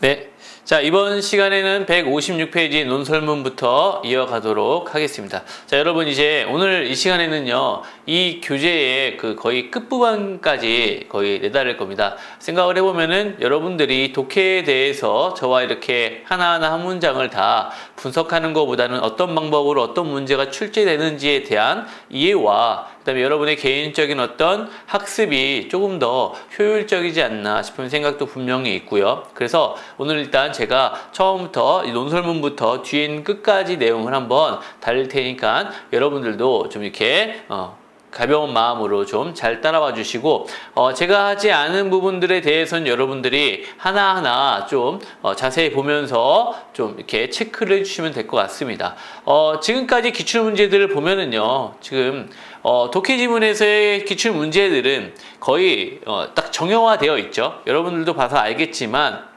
네. 자, 이번 시간에는 156페이지 논설문부터 이어가도록 하겠습니다. 자, 여러분 이제 오늘 이 시간에는요, 이 교재의 거의 끝부분까지 거의 내다를 겁니다. 생각을 해보면은 여러분들이 독해에 대해서 저와 이렇게 하나하나 한 문장을 다 분석하는 것보다는 어떤 방법으로 어떤 문제가 출제되는지에 대한 이해와 그다음에 여러분의 개인적인 어떤 학습이 조금 더 효율적이지 않나 싶은 생각도 분명히 있고요. 그래서 오늘 일단 제가 처음부터 이 논설문부터 뒤에 있는 끝까지 내용을 한번 달릴 테니까 여러분들도 좀 이렇게 가벼운 마음으로 좀 잘 따라와 주시고 제가 하지 않은 부분들에 대해서는 여러분들이 하나하나 좀 자세히 보면서 좀 이렇게 체크를 해주시면 될 것 같습니다. 지금까지 기출문제들을 보면은요, 지금 독해지문에서의 기출문제들은 거의 딱 정형화되어 있죠. 여러분들도 봐서 알겠지만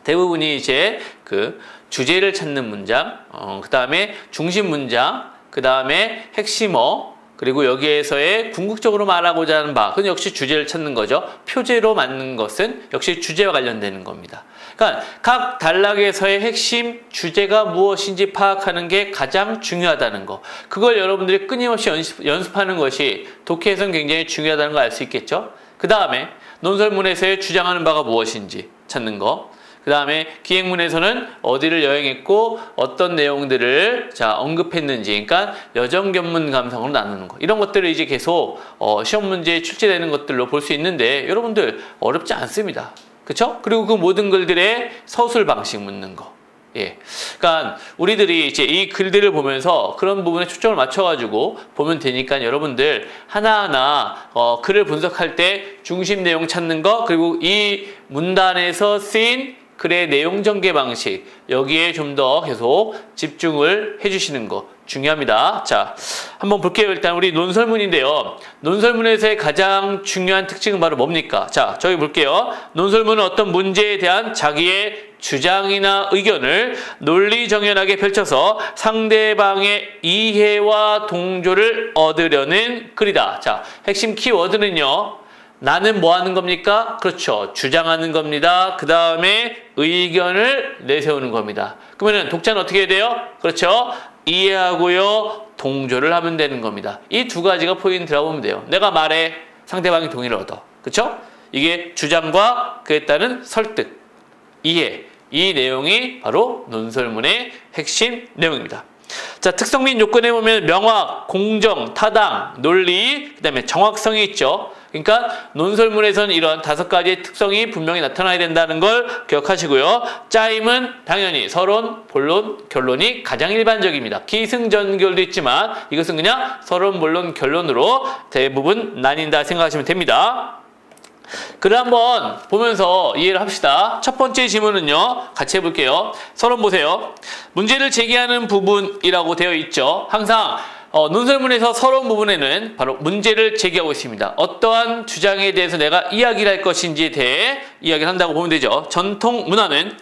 대부분이 이제 그 주제를 찾는 문장, 그 다음에 중심 문장, 그 다음에 핵심어, 그리고 여기에서의 궁극적으로 말하고자 하는 바, 그건 역시 주제를 찾는 거죠. 표제로 맞는 것은 역시 주제와 관련되는 겁니다. 그러니까 각 단락에서의 핵심 주제가 무엇인지 파악하는 게 가장 중요하다는 거. 그걸 여러분들이 끊임없이 연습하는 것이 독해에서는 굉장히 중요하다는 걸 알 수 있겠죠. 그 다음에 논설문에서의 주장하는 바가 무엇인지 찾는 거. 그 다음에 기행문에서는 어디를 여행했고 어떤 내용들을 언급했는지, 그러니까 여정견문 감상으로 나누는 거, 이런 것들을 이제 계속 시험 문제에 출제되는 것들로 볼 수 있는데 여러분들 어렵지 않습니다. 그쵸? 그리고 그 모든 글들의 서술 방식 묻는 거. 예. 그러니까 우리들이 이제 이 글들을 보면서 그런 부분에 초점을 맞춰가지고 보면 되니까 여러분들 하나하나 글을 분석할 때 중심 내용 찾는 거, 그리고 이 문단에서 쓰인 글의 내용 전개 방식, 여기에 좀 더 계속 집중을 해주시는 거 중요합니다. 자, 한번 볼게요. 일단 우리 논설문인데요. 논설문에서의 가장 중요한 특징은 바로 뭡니까? 자, 저기 볼게요. 논설문은 어떤 문제에 대한 자기의 주장이나 의견을 논리정연하게 펼쳐서 상대방의 이해와 동조를 얻으려는 글이다. 자, 핵심 키워드는요, 나는 뭐 하는 겁니까? 그렇죠. 주장하는 겁니다. 그 다음에 의견을 내세우는 겁니다. 그러면 독자는 어떻게 해야 돼요? 그렇죠. 이해하고요, 동조를 하면 되는 겁니다. 이 두 가지가 포인트라고 보면 돼요. 내가 말해, 상대방이 동의를 얻어. 그렇죠? 이게 주장과 그에 따른 설득, 이해, 이 내용이 바로 논설문의 핵심 내용입니다. 자, 특성 및 요건에 보면 명확, 공정, 타당, 논리, 그 다음에 정확성이 있죠. 그러니까 논설문에서는 이런 5가지의 특성이 분명히 나타나야 된다는 걸 기억하시고요. 짜임은 당연히 서론, 본론, 결론이 가장 일반적입니다. 기승전결도 있지만 이것은 그냥 서론, 본론, 결론으로 대부분 나뉜다 생각하시면 됩니다. 글을 한번 보면서 이해를 합시다. 첫 번째 지문은요, 같이 해볼게요. 서론 보세요. 문제를 제기하는 부분이라고 되어 있죠. 항상 논설문에서 서론 부분에는 바로 문제를 제기하고 있습니다. 어떠한 주장에 대해서 내가 이야기를 할 것인지에 대해 이야기를 한다고 보면 되죠. 전통 문화는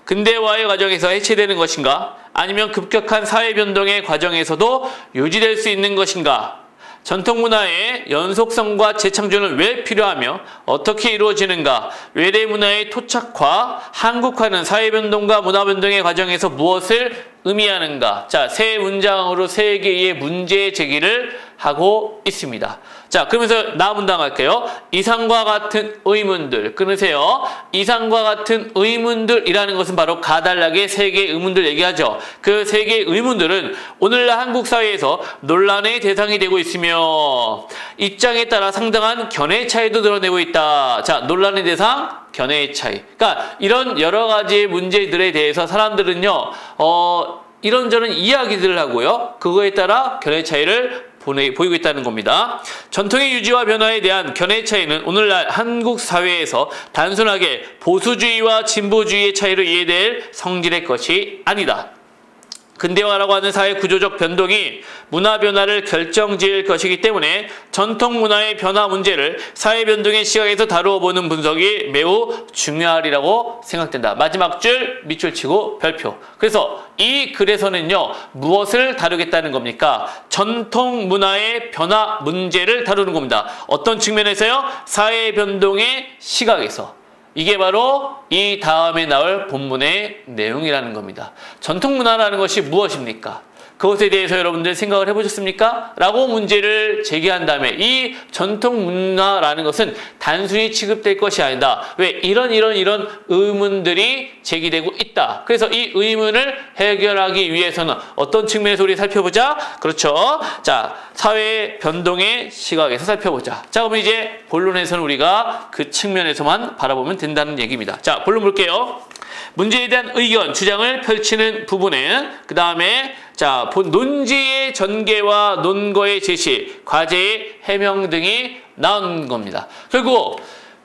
근대화의 과정에서 해체되는 것인가? 아니면 급격한 사회 변동의 과정에서도 유지될 수 있는 것인가? 전통 문화의 연속성과 재창조는 왜 필요하며 어떻게 이루어지는가? 외래 문화의 토착화, 한국화는 사회 변동과 문화 변동의 과정에서 무엇을 의미하는가? 자, 세 문장으로 3개의 문제 제기를 하고 있습니다. 자, 그러면서 다음 문장 갈게요. 이상과 같은 의문들 끊으세요. 이상과 같은 의문들이라는 것은 바로 가단락의 3개의 의문들 얘기하죠. 그 3개의 의문들은 오늘날 한국 사회에서 논란의 대상이 되고 있으며 입장에 따라 상당한 견해 차이도 드러내고 있다. 자, 논란의 대상, 견해의 차이. 그러니까 이런 여러 가지 문제들에 대해서 사람들은요, 이런저런 이야기들을 하고요, 그거에 따라 견해 차이를 보이고 있다는 겁니다. 전통의 유지와 변화에 대한 견해 차이는 오늘날 한국 사회에서 단순하게 보수주의와 진보주의의 차이로 이해될 성질의 것이 아니다. 근대화라고 하는 사회 구조적 변동이 문화 변화를 결정지을 것이기 때문에 전통 문화의 변화 문제를 사회 변동의 시각에서 다루어 보는 분석이 매우 중요하리라고 생각된다. 마지막 줄 밑줄 치고 별표. 그래서 이 글에서는요, 무엇을 다루겠다는 겁니까? 전통 문화의 변화 문제를 다루는 겁니다. 어떤 측면에서요? 사회 변동의 시각에서. 이게 바로 이 다음에 나올 본문의 내용이라는 겁니다. 전통문화라는 것이 무엇입니까? 그것에 대해서 여러분들 생각을 해보셨습니까? 라고 문제를 제기한 다음에 이 전통문화라는 것은 단순히 취급될 것이 아니다. 왜? 이런 의문들이 제기되고 있다. 그래서 이 의문을 해결하기 위해서는 어떤 측면에서 우리 살펴보자? 그렇죠. 자, 사회 변동의 시각에서 살펴보자. 자, 그러면 이제 본론에서는 우리가 그 측면에서만 바라보면 된다는 얘기입니다. 자, 본론 볼게요. 문제에 대한 의견, 주장을 펼치는 부분은 그 다음에 자, 논지의 전개와 논거의 제시, 과제의 해명 등이 나온 겁니다. 결국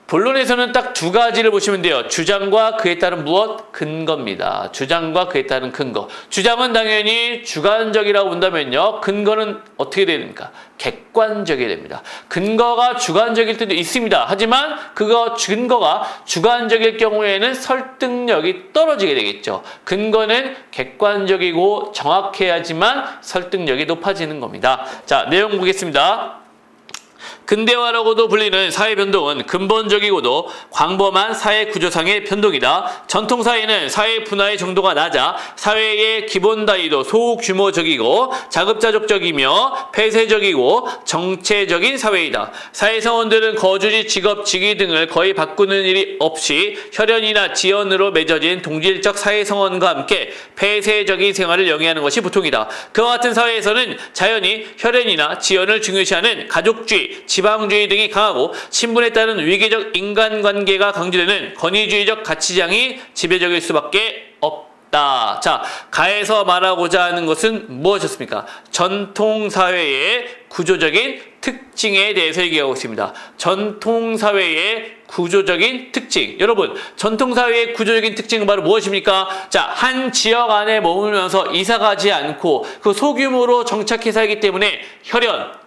본론에서는 딱 두 가지를 보시면 돼요. 주장과 그에 따른 무엇? 근거입니다. 주장과 그에 따른 근거. 주장은 당연히 주관적이라고 본다면요. 근거는 어떻게 됩니까? 객관적이 됩니다. 근거가 주관적일 때도 있습니다. 하지만 근거가 주관적일 경우에는 설득력이 떨어지게 되겠죠. 근거는 객관적이고 정확해야지만 설득력이 높아지는 겁니다. 자, 내용 보겠습니다. 근대화라고도 불리는 사회 변동은 근본적이고도 광범한 사회 구조상의 변동이다. 전통사회는 사회 분화의 정도가 낮아 사회의 기본 단위도 소규모적이고 자급자족적이며 폐쇄적이고 정체적인 사회이다. 사회성원들은 거주지, 직업, 직위 등을 거의 바꾸는 일이 없이 혈연이나 지연으로 맺어진 동질적 사회성원과 함께 폐쇄적인 생활을 영위하는 것이 보통이다. 그와 같은 사회에서는 자연히 혈연이나 지연을 중요시하는 가족주의, 지방주의 등이 강하고 신분에 따른 위계적 인간관계가 강조되는 권위주의적 가치장이 지배적일 수밖에 없다. 자, 가에서 말하고자 하는 것은 무엇이었습니까? 전통사회의 구조적인 특징에 대해서 얘기하고 있습니다. 전통사회의 구조적인 특징. 여러분, 전통사회의 구조적인 특징은 바로 무엇입니까? 자, 한 지역 안에 머물면서 이사가지 않고 그 소규모로 정착해 살기 때문에 혈연,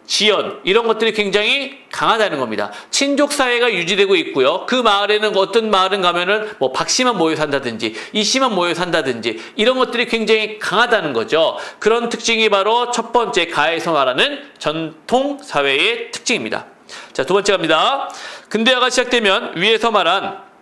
지연 이런 것들이 굉장히 강하다는 겁니다. 친족사회가 유지되고 있고요. 그 마을에는 어떤 마을은 가면은 뭐 박씨만 모여 산다든지 이씨만 모여 산다든지 이런 것들이 굉장히 강하다는 거죠. 그런 특징이 바로 첫 번째 가에서 말하는 전통사회의 특징입니다. 자, 두 번째 갑니다. 근대화가 시작되면 위에서 말한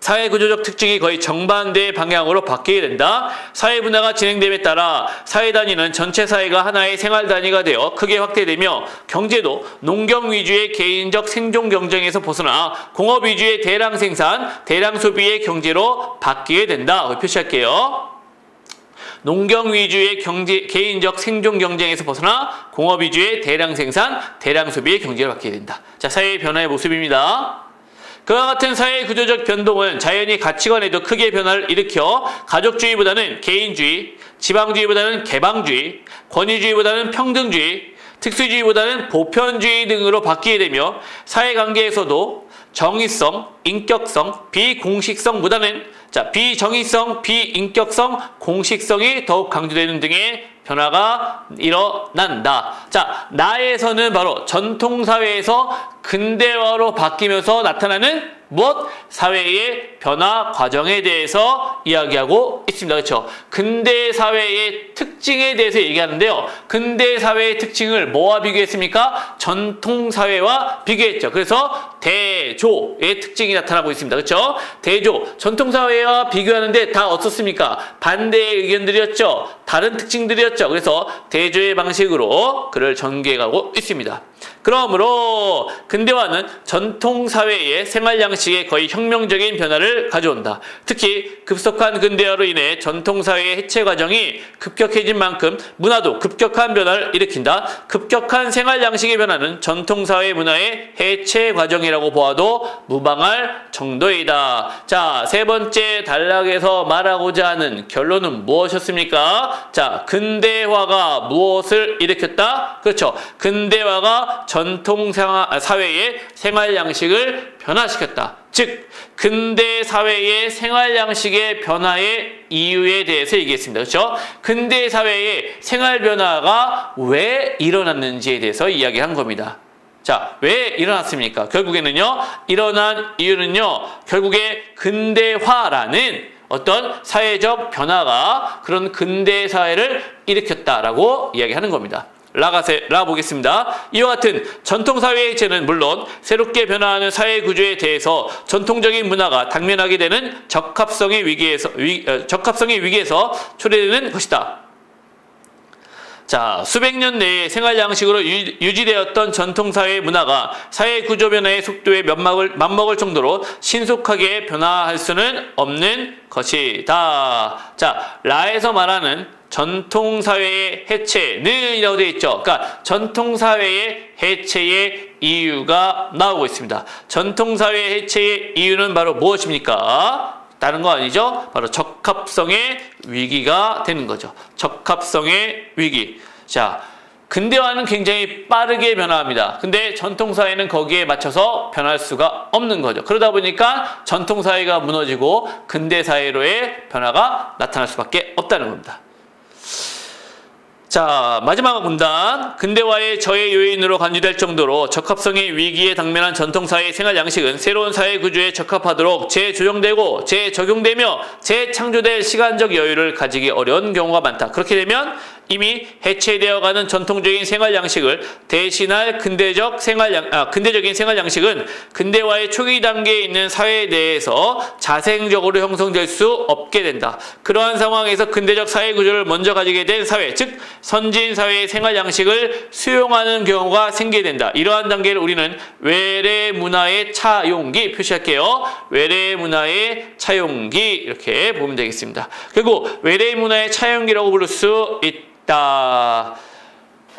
사회구조적 특징이 거의 정반대의 방향으로 바뀌게 된다. 사회분화가 진행됨에 따라 사회단위는 전체 사회가 하나의 생활단위가 되어 크게 확대되며 경제도 농경 위주의 개인적 생존 경쟁에서 벗어나 공업 위주의 대량 생산, 대량 소비의 경제로 바뀌게 된다. 표시할게요. 농경 위주의 개인적 생존 경쟁에서 벗어나 공업 위주의 대량 생산, 대량 소비의 경제로 바뀌게 된다. 자, 사회의 변화의 모습입니다. 그와 같은 사회 구조적 변동은 자연히 가치관에도 크게 변화를 일으켜 가족주의보다는 개인주의, 지방주의보다는 개방주의, 권위주의보다는 평등주의, 특수주의보다는 보편주의 등으로 바뀌게 되며 사회관계에서도 정의성, 인격성, 비공식성보다는 비정의성, 비인격성, 공식성이 더욱 강조되는 등의 변화가 일어난다. 자, 나에서는 바로 전통사회에서 근대화로 바뀌면서 나타나는 무엇? 사회의 변화 과정에 대해서 이야기하고 있습니다. 그렇죠? 근대 사회의 특징에 대해서 얘기하는데요. 근대 사회의 특징을 뭐와 비교했습니까? 전통 사회와 비교했죠. 그래서 대조의 특징이 나타나고 있습니다. 그렇죠? 대조, 전통 사회와 비교하는데 다 어떻습니까? 반대의 의견들이었죠. 다른 특징들이었죠. 그래서 대조의 방식으로 그를 전개하고 있습니다. 그러므로 근대화는 전통사회의 생활 양식에 거의 혁명적인 변화를 가져온다. 특히 급속한 근대화로 인해 전통사회의 해체 과정이 급격해진 만큼 문화도 급격한 변화를 일으킨다. 급격한 생활 양식의 변화는 전통사회 문화의 해체 과정이라고 보아도 무방할 정도이다. 자, 세 번째 단락에서 말하고자 하는 결론은 무엇이었습니까? 자, 근대화가 무엇을 일으켰다? 그렇죠. 근대화가 전통사회의 생활 양식을 변화시켰다. 즉, 근대 사회의 생활 양식의 변화의 이유에 대해서 얘기했습니다. 그렇죠? 근대 사회의 생활 변화가 왜 일어났는지에 대해서 이야기한 겁니다. 자, 왜 일어났습니까? 결국에는요, 일어난 이유는요, 결국에 근대화라는 어떤 사회적 변화가 그런 근대 사회를 일으켰다라고 이야기하는 겁니다. 보겠습니다. 이와 같은 전통사회의 해체는 물론 새롭게 변화하는 사회 구조에 대해서 전통적인 문화가 당면하게 되는 적합성의 위기에서 초래되는 것이다. 자, 수백 년 내에 생활 양식으로 유지되었던 전통사회의 문화가 사회 구조 변화의 속도에 맞먹을 정도로 신속하게 변화할 수는 없는 것이다. 자, 라에서 말하는 전통사회의 해체는 이라고 되어 있죠. 그러니까 전통사회의 해체의 이유가 나오고 있습니다. 전통사회의 해체의 이유는 바로 무엇입니까? 다른 거 아니죠? 바로 적합성의 위기가 되는 거죠. 적합성의 위기. 자, 근대화는 굉장히 빠르게 변화합니다. 근데 전통사회는 거기에 맞춰서 변할 수가 없는 거죠. 그러다 보니까 전통사회가 무너지고 근대사회로의 변화가 나타날 수밖에 없다는 겁니다. 자, 마지막 문단. 근대화의 저해 요인으로 간주될 정도로 적합성의 위기에 당면한 전통사회의 생활 양식은 새로운 사회 구조에 적합하도록 재조정되고 재적용되며 재창조될 시간적 여유를 가지기 어려운 경우가 많다. 그렇게 되면 이미 해체되어가는 전통적인 생활 양식을 대신할 근대적인 생활 양식은 근대화의 초기 단계에 있는 사회 내에서 자생적으로 형성될 수 없게 된다. 그러한 상황에서 근대적 사회 구조를 먼저 가지게 된 사회, 즉 선진 사회의 생활 양식을 수용하는 경우가 생기게 된다. 이러한 단계를 우리는 외래 문화의 차용기 표시할게요. 외래 문화의 차용기 이렇게 보면 되겠습니다. 그리고 외래 문화의 차용기라고 부를 수 있다.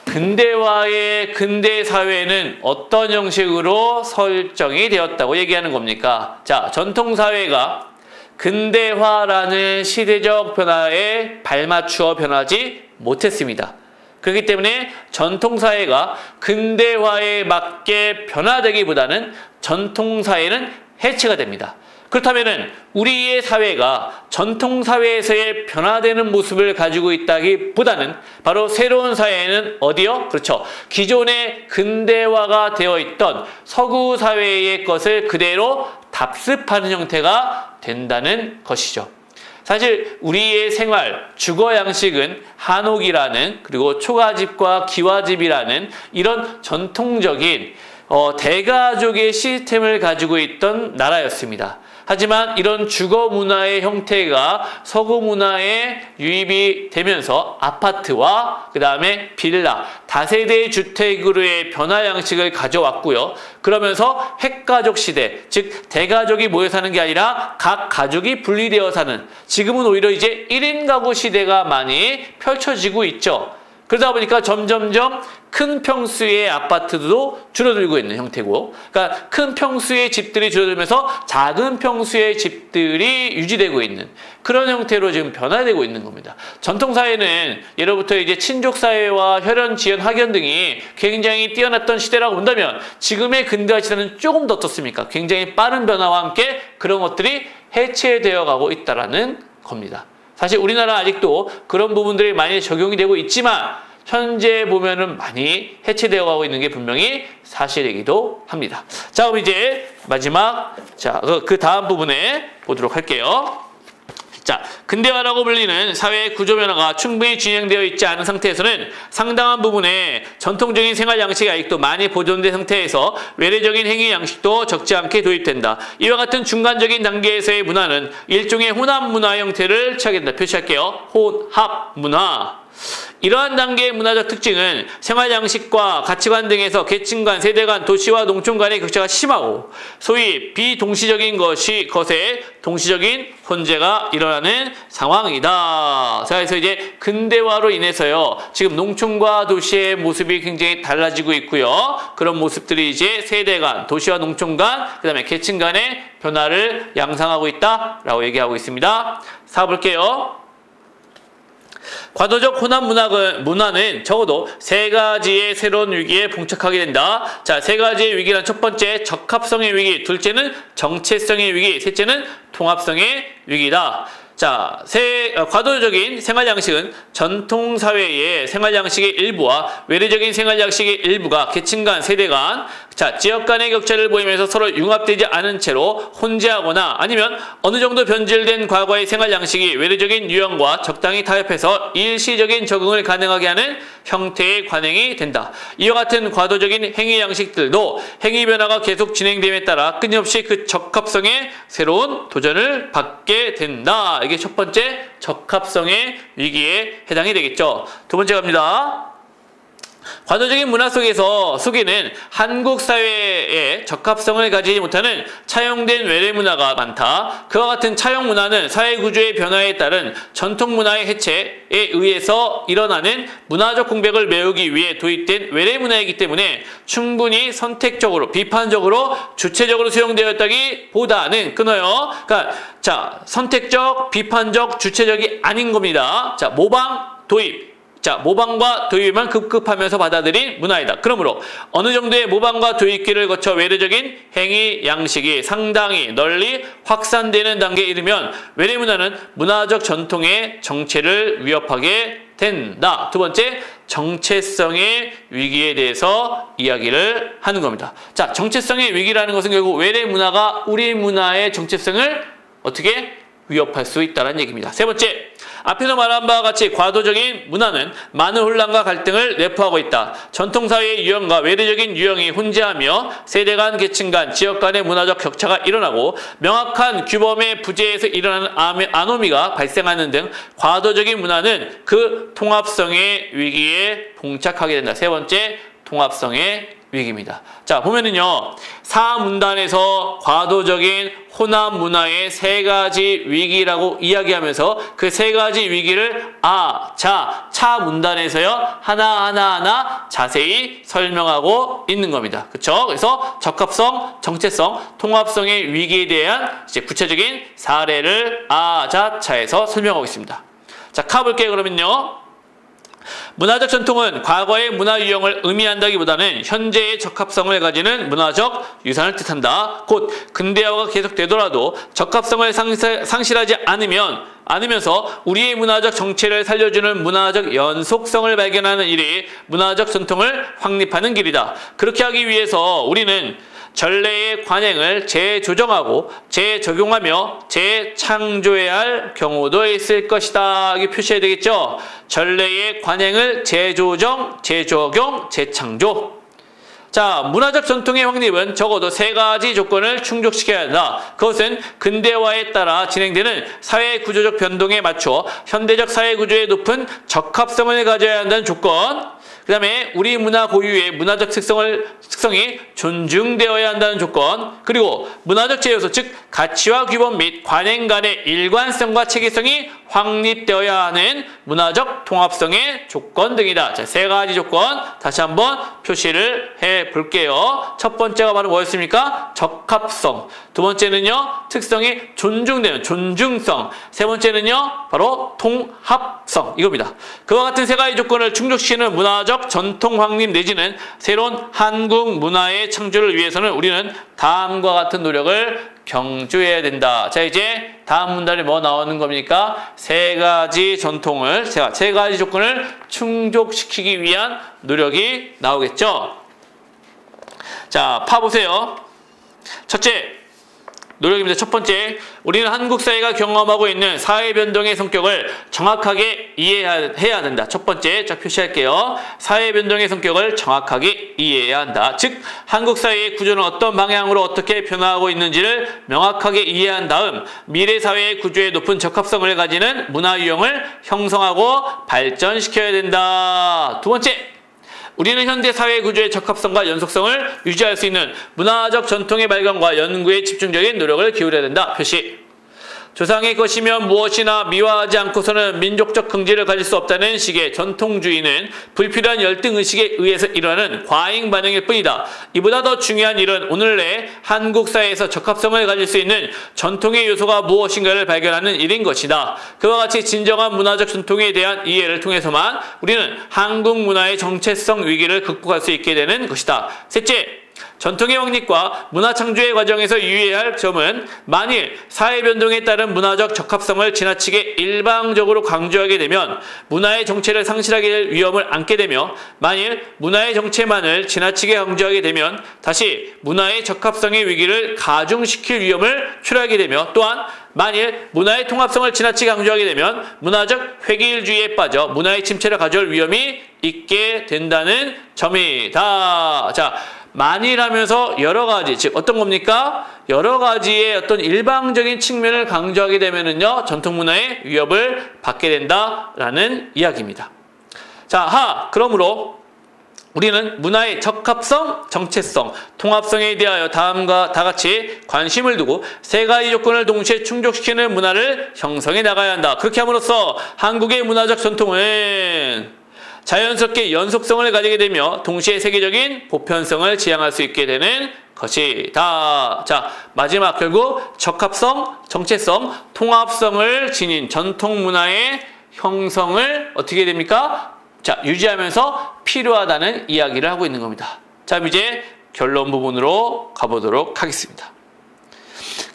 근대화의 근대 사회는 어떤 형식으로 설정이 되었다고 얘기하는 겁니까? 자, 전통 사회가 근대화라는 시대적 변화에 발맞추어 변하지 못했습니다. 그렇기 때문에 전통사회가 근대화에 맞게 변화되기보다는 전통사회는 해체가 됩니다. 그렇다면 우리의 사회가 전통사회에서의 변화되는 모습을 가지고 있다기보다는 바로 새로운 사회는 어디요? 그렇죠. 기존의 근대화가 되어 있던 서구 사회의 것을 그대로 답습하는 형태가 된다는 것이죠. 사실 우리의 생활, 주거 양식은 한옥이라는 그리고 초가집과 기와집이라는 이런 전통적인 대가족의 시스템을 가지고 있던 나라였습니다. 하지만 이런 주거 문화의 형태가 서구 문화에 유입이 되면서 아파트와 그 다음에 빌라, 다세대 주택으로의 변화 양식을 가져왔고요. 그러면서 핵가족 시대, 즉 대가족이 모여 사는 게 아니라 각 가족이 분리되어 사는, 지금은 오히려 이제 1인 가구 시대가 많이 펼쳐지고 있죠. 그러다 보니까 점점점 큰 평수의 아파트도 줄어들고 있는 형태고, 그러니까 큰 평수의 집들이 줄어들면서 작은 평수의 집들이 유지되고 있는 그런 형태로 지금 변화되고 있는 겁니다. 전통사회는 예로부터 이제 친족사회와 혈연, 지연, 학연 등이 굉장히 뛰어났던 시대라고 본다면 지금의 근대화 시대는 조금 더 어떻습니까? 굉장히 빠른 변화와 함께 그런 것들이 해체되어 가고 있다는 겁니다. 사실 우리나라 아직도 그런 부분들이 많이 적용이 되고 있지만 현재 보면은 많이 해체되어 가고 있는 게 분명히 사실이기도 합니다. 자, 그럼 이제 마지막 그 다음 부분에 보도록 할게요. 자, 근대화라고 불리는 사회의 구조 변화가 충분히 진행되어 있지 않은 상태에서는 상당한 부분에 전통적인 생활 양식이 아직도 많이 보존된 상태에서 외래적인 행위 양식도 적지 않게 도입된다. 이와 같은 중간적인 단계에서의 문화는 일종의 혼합 문화 형태를 취하게 된다. 표시할게요. 혼합 문화. 이러한 단계의 문화적 특징은 생활 양식과 가치관 등에서 계층 간, 세대 간, 도시와 농촌 간의 격차가 심하고 소위 비동시적인 것에 동시적인 혼재가 일어나는 상황이다. 자, 그래서 이제 근대화로 인해서요, 지금 농촌과 도시의 모습이 굉장히 달라지고 있고요. 그런 모습들이 이제 세대 간, 도시와 농촌 간, 그 다음에 계층 간의 변화를 양상하고 있다라고 얘기하고 있습니다. 사볼게요. 과도적 혼합 문화는 적어도 세 가지의 새로운 위기에 봉착하게 된다. 자, 세 가지의 위기란 첫 번째 적합성의 위기, 둘째는 정체성의 위기, 셋째는 통합성의 위기다. 자, 과도적인 생활 양식은 전통 사회의 생활 양식의 일부와 외래적인 생활 양식의 일부가 계층 간, 세대 간, 자, 지역 간의 격차를 보이면서 서로 융합되지 않은 채로 혼재하거나 아니면 어느 정도 변질된 과거의 생활 양식이 외래적인 유형과 적당히 타협해서 일시적인 적응을 가능하게 하는 형태의 관행이 된다. 이와 같은 과도적인 행위 양식들도 행위 변화가 계속 진행됨에 따라 끊임없이 그 적합성에 새로운 도전을 받게 된다. 이게 첫 번째 적합성의 위기에 해당이 되겠죠. 두 번째 갑니다. 과도적인 문화 속에는 한국 사회에 적합성을 가지지 못하는 차용된 외래 문화가 많다. 그와 같은 차용 문화는 사회 구조의 변화에 따른 전통 문화의 해체에 의해서 일어나는 문화적 공백을 메우기 위해 도입된 외래 문화이기 때문에 충분히 선택적으로, 비판적으로, 주체적으로 수용되었다기보다는 끊어요. 그러니까 자, 선택적, 비판적, 주체적이 아닌 겁니다. 자, 모방, 도입. 자, 모방과 도입만 급급하면서 받아들인 문화이다. 그러므로 어느 정도의 모방과 도입기를 거쳐 외래적인 행위 양식이 상당히 널리 확산되는 단계에 이르면 외래 문화는 문화적 전통의 정체를 위협하게 된다. 두 번째, 정체성의 위기에 대해서 이야기를 하는 겁니다. 자, 정체성의 위기라는 것은 결국 외래 문화가 우리 문화의 정체성을 어떻게 위협할 수 있다는 얘기입니다. 세 번째, 앞에서 말한 바와 같이 과도적인 문화는 많은 혼란과 갈등을 내포하고 있다. 전통사회의 유형과 외래적인 유형이 혼재하며 세대 간, 계층 간, 지역 간의 문화적 격차가 일어나고 명확한 규범의 부재에서 일어나는 아노미가 발생하는 등 과도적인 문화는 그 통합성의 위기에 봉착하게 된다. 세 번째, 통합성의 위기입니다. 자, 보면은요, 사문단에서 과도적인 혼합 문화의 세 가지 위기라고 이야기하면서 그 세 가지 위기를 차 문단에서요, 하나하나 자세히 설명하고 있는 겁니다. 그쵸? 그래서 적합성, 정체성, 통합성의 위기에 대한 이제 구체적인 사례를 차에서 설명하고 있습니다. 자, 가볼게요, 그러면요. 문화적 전통은 과거의 문화 유형을 의미한다기보다는 현재의 적합성을 가지는 문화적 유산을 뜻한다. 곧 근대화가 계속되더라도 적합성을 상실하지 않으면서 우리의 문화적 정체를 살려주는 문화적 연속성을 발견하는 일이 문화적 전통을 확립하는 길이다. 그렇게 하기 위해서 우리는 전래의 관행을 재조정하고 재적용하며 재창조해야 할 경우도 있을 것이다. 이게 표시해야 되겠죠? 전래의 관행을 재조정, 재적용, 재창조. 자, 문화적 전통의 확립은 적어도 세 가지 조건을 충족시켜야 한다. 그것은 근대화에 따라 진행되는 사회 구조적 변동에 맞춰 현대적 사회 구조의 높은 적합성을 가져야 한다는 조건, 그 다음에 우리 문화 고유의 문화적 특성이 존중되어야 한다는 조건, 그리고 문화적 제요소, 즉 가치와 규범 및 관행 간의 일관성과 체계성이 확립되어야 하는 문화적 통합성의 조건 등이다. 자, 세 가지 조건 다시 한번 표시를 해볼게요. 첫 번째가 바로 뭐였습니까? 적합성. 두 번째는요, 특성이 존중되는 존중성. 세 번째는요, 바로 통합성. 이겁니다. 그와 같은 세 가지 조건을 충족시키는 문화적 전통 확립 내지는 새로운 한국 문화의 창조를 위해서는 우리는 다음과 같은 노력을 경주해야 된다. 자, 이제 다음 문단에 뭐 나오는 겁니까? 세 가지 조건을 충족시키기 위한 노력이 나오겠죠. 자, 파보세요. 첫째, 노력입니다. 첫 번째, 우리는 한국 사회가 경험하고 있는 사회 변동의 성격을 정확하게 이해해야 된다. 첫 번째, 자, 표시할게요. 사회 변동의 성격을 정확하게 이해해야 한다. 즉, 한국 사회의 구조는 어떤 방향으로 어떻게 변화하고 있는지를 명확하게 이해한 다음 미래 사회의 구조에 높은 적합성을 가지는 문화 유형을 형성하고 발전시켜야 된다. 두 번째, 우리는 현대 사회 구조의 적합성과 연속성을 유지할 수 있는 문화적 전통의 발견과 연구에 집중적인 노력을 기울여야 된다. 표시. 조상의 것이면 무엇이나 미화하지 않고서는 민족적 긍지를 가질 수 없다는 식의 전통주의는 불필요한 열등의식에 의해서 일어나는 과잉 반응일 뿐이다. 이보다 더 중요한 일은 오늘의 한국 사회에서 적합성을 가질 수 있는 전통의 요소가 무엇인가를 발견하는 일인 것이다. 그와 같이 진정한 문화적 전통에 대한 이해를 통해서만 우리는 한국 문화의 정체성 위기를 극복할 수 있게 되는 것이다. 셋째, 전통의 확립과 문화 창조의 과정에서 유의해야 할 점은 만일 사회 변동에 따른 문화적 적합성을 지나치게 일방적으로 강조하게 되면 문화의 정체를 상실하게 될 위험을 안게 되며 만일 문화의 정체만을 지나치게 강조하게 되면 다시 문화의 적합성의 위기를 가중시킬 위험을 초래하게 되며 또한 만일 문화의 통합성을 지나치게 강조하게 되면 문화적 획일주의에 빠져 문화의 침체를 가져올 위험이 있게 된다는 점이다. 자, 만일하면서 여러 가지, 즉 어떤 겁니까? 여러 가지의 어떤 일방적인 측면을 강조하게 되면은요, 전통 문화의 위협을 받게 된다라는 이야기입니다. 자, 그러므로 우리는 문화의 적합성, 정체성, 통합성에 대하여 다음과 다같이 관심을 두고 세 가지 조건을 동시에 충족시키는 문화를 형성해 나가야 한다. 그렇게 함으로써 한국의 문화적 전통은 자연스럽게 연속성을 가지게 되며 동시에 세계적인 보편성을 지향할 수 있게 되는 것이다. 자, 마지막 결국 적합성, 정체성, 통합성을 지닌 전통 문화의 형성을 어떻게 됩니까? 자, 유지하면서 필요하다는 이야기를 하고 있는 겁니다. 자, 이제 결론 부분으로 가보도록 하겠습니다.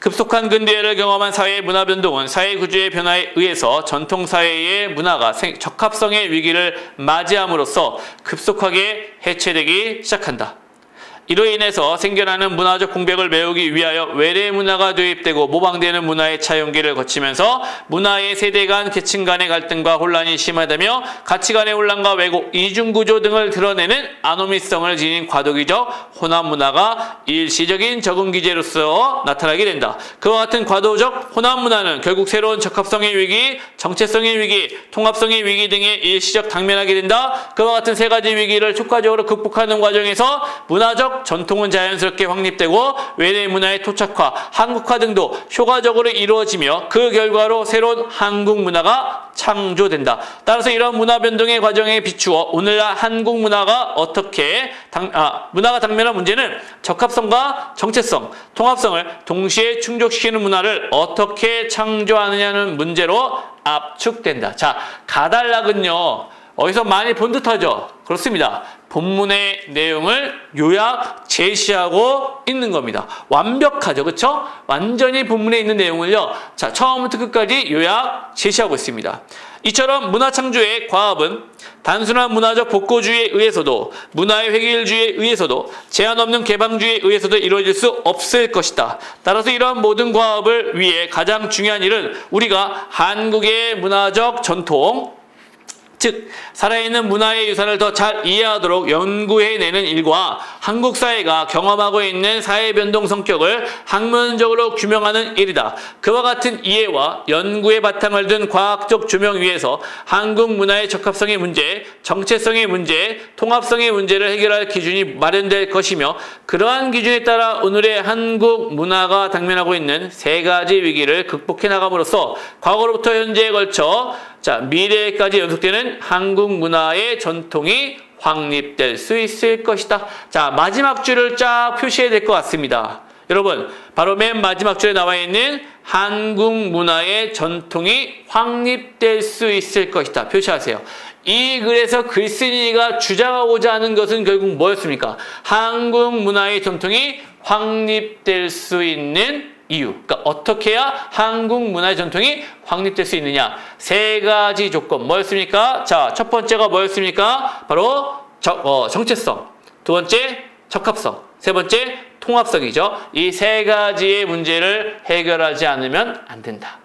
급속한 근대화를 경험한 사회의 문화 변동은 사회 구조의 변화에 의해서 전통 사회의 문화가 적합성의 위기를 맞이함으로써 급속하게 해체되기 시작한다. 이로 인해서 생겨나는 문화적 공백을 메우기 위하여 외래 문화가 도입되고 모방되는 문화의 차용기를 거치면서 문화의 세대 간 계층 간의 갈등과 혼란이 심화되며 가치 간의 혼란과 왜곡, 이중구조 등을 드러내는 아노미성을 지닌 과도기적 혼합 문화가 일시적인 적응 기제로서 나타나게 된다. 그와 같은 과도적 혼합 문화는 결국 새로운 적합성의 위기, 정체성의 위기, 통합성의 위기 등에 일시적 당면하게 된다. 그와 같은 세 가지 위기를 효과적으로 극복하는 과정에서 문화적 전통은 자연스럽게 확립되고 외래 문화의 토착화, 한국화 등도 효과적으로 이루어지며 그 결과로 새로운 한국 문화가 창조된다. 따라서 이런 문화 변동의 과정에 비추어 오늘날 한국 문화가 어떻게 문화가 당면한 문제는 적합성과 정체성, 통합성을 동시에 충족시키는 문화를 어떻게 창조하느냐는 문제로 압축된다. 자, 가달락은요, 어디서 많이 본 듯하죠? 그렇습니다. 본문의 내용을 요약 제시하고 있는 겁니다. 완벽하죠, 그렇죠? 완전히 본문에 있는 내용을요, 자, 처음부터 끝까지 요약 제시하고 있습니다. 이처럼 문화 창조의 과업은 단순한 문화적 복고주의에 의해서도 문화의 획일주의에 의해서도 제한 없는 개방주의에 의해서도 이루어질 수 없을 것이다. 따라서 이러한 모든 과업을 위해 가장 중요한 일은 우리가 한국의 문화적 전통, 즉 살아있는 문화의 유산을 더 잘 이해하도록 연구해내는 일과 한국 사회가 경험하고 있는 사회 변동 성격을 학문적으로 규명하는 일이다. 그와 같은 이해와 연구의 바탕을 둔 과학적 조명 위에서 한국 문화의 적합성의 문제, 정체성의 문제, 통합성의 문제를 해결할 기준이 마련될 것이며 그러한 기준에 따라 오늘의 한국 문화가 당면하고 있는 세 가지 위기를 극복해 나감으로써 과거로부터 현재에 걸쳐 미래에까지 연속되는 한국 문화의 전통이 확립될 수 있을 것이다. 자, 마지막 줄을 쫙 표시해야 될 것 같습니다. 여러분, 바로 맨 마지막 줄에 나와 있는 한국 문화의 전통이 확립될 수 있을 것이다. 표시하세요. 이 글에서 글쓴이가 주장하고자 하는 것은 결국 뭐였습니까? 한국 문화의 전통이 확립될 수 있는 이유. 그러니까 어떻게 해야 한국 문화의 전통이 확립될 수 있느냐? 세 가지 조건. 뭐였습니까? 자, 첫 번째가 뭐였습니까? 바로 정체성. 두 번째, 적합성. 세 번째, 통합성이죠. 이 세 가지의 문제를 해결하지 않으면 안 된다.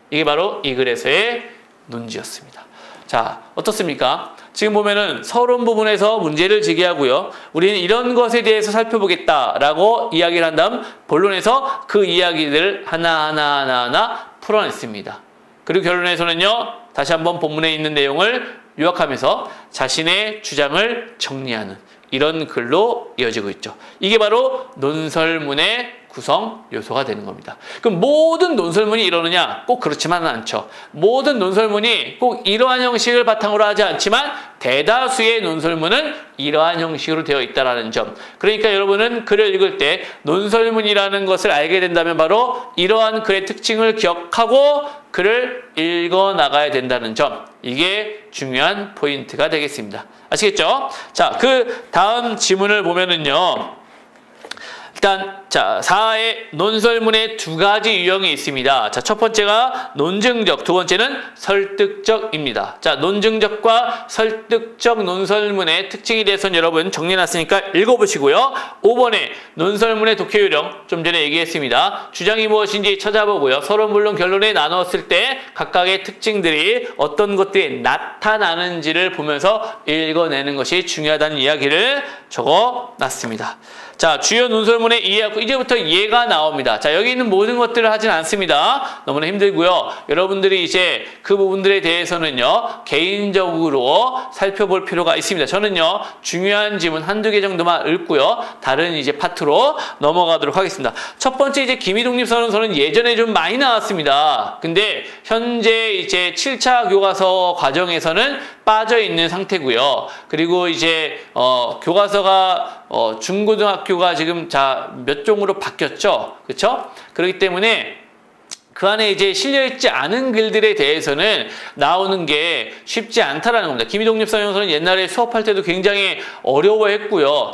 이게 바로 이 글에서의 논지였습니다. 자, 어떻습니까? 지금 보면은 서론 부분에서 문제를 제기하고요. 우리는 이런 것에 대해서 살펴보겠다라고 이야기를 한 다음 본론에서 그 이야기들을 하나하나 풀어냈습니다. 그리고 결론에서는요, 다시 한번 본문에 있는 내용을 요약하면서 자신의 주장을 정리하는 이런 글로 이어지고 있죠. 이게 바로 논설문의 구성 요소가 되는 겁니다. 그럼 모든 논설문이 이러느냐? 꼭 그렇지만은 않죠. 모든 논설문이 꼭 이러한 형식을 바탕으로 하지 않지만 대다수의 논설문은 이러한 형식으로 되어 있다는 점. 그러니까 여러분은 글을 읽을 때 논설문이라는 것을 알게 된다면 바로 이러한 글의 특징을 기억하고 글을 읽어 나가야 된다는 점. 이게 중요한 포인트가 되겠습니다. 아시겠죠? 자, 그 다음 지문을 보면은요. 일단 자 4의 논설문에 두 가지 유형이 있습니다. 자, 첫 번째가 논증적, 두 번째는 설득적입니다. 자, 논증적과 설득적 논설문의 특징에 대해서는 여러분 정리해놨으니까 읽어보시고요. 5번에 논설문의 독해 요령, 좀 전에 얘기했습니다. 주장이 무엇인지 찾아보고요. 서로 물론 결론에 나눴을 때 각각의 특징들이 어떤 것들이 나타나는지를 보면서 읽어내는 것이 중요하다는 이야기를 적어놨습니다. 자, 주요 논설문의 이해하고 이제부터 예가 나옵니다. 자, 여기 있는 모든 것들을 하진 않습니다. 너무나 힘들고요. 여러분들이 이제 그 부분들에 대해서는요, 개인적으로 살펴볼 필요가 있습니다. 저는요, 중요한 지문 한두 개 정도만 읽고요. 다른 이제 파트로 넘어가도록 하겠습니다. 첫 번째 이제 기미독립선언서는 예전에 좀 많이 나왔습니다. 근데 현재 이제 7차 교과서 과정에서는 빠져 있는 상태고요. 그리고 이제 교과서가 중고등학교가 지금 몇 종으로 바뀌었죠. 그렇죠? 그렇기 때문에 그 안에 이제 실려있지 않은 글들에 대해서는 나오는 게 쉽지 않다라는 겁니다. 기미독립선언서는 옛날에 수업할 때도 굉장히 어려워했고요.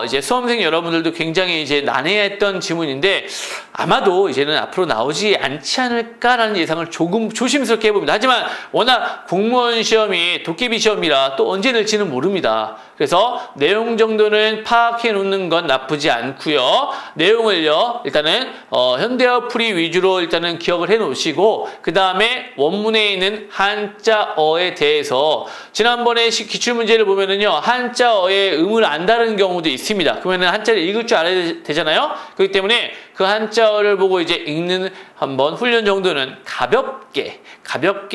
이제 수험생 여러분들도 굉장히 이제 난해했던 지문인데 아마도 이제는 앞으로 나오지 않지 않을까라는 예상을 조금 조심스럽게 해봅니다. 하지만 워낙 공무원 시험이 도깨비 시험이라 또 언제 낼지는 모릅니다. 그래서 내용 정도는 파악해 놓는 건 나쁘지 않고요. 내용을요, 일단은 현대어 풀이 위주로 일단은 기억을 해 놓으시고, 그 다음에 원문에 있는 한자어에 대해서 지난번에 기출문제를 보면은요, 한자어의 음을 안 다른 경우도 있습니다. 그러면은 한자를 읽을 줄 알아야 되잖아요. 그렇기 때문에 그 한자어를 보고 이제 읽는 한번 훈련 정도는 가볍게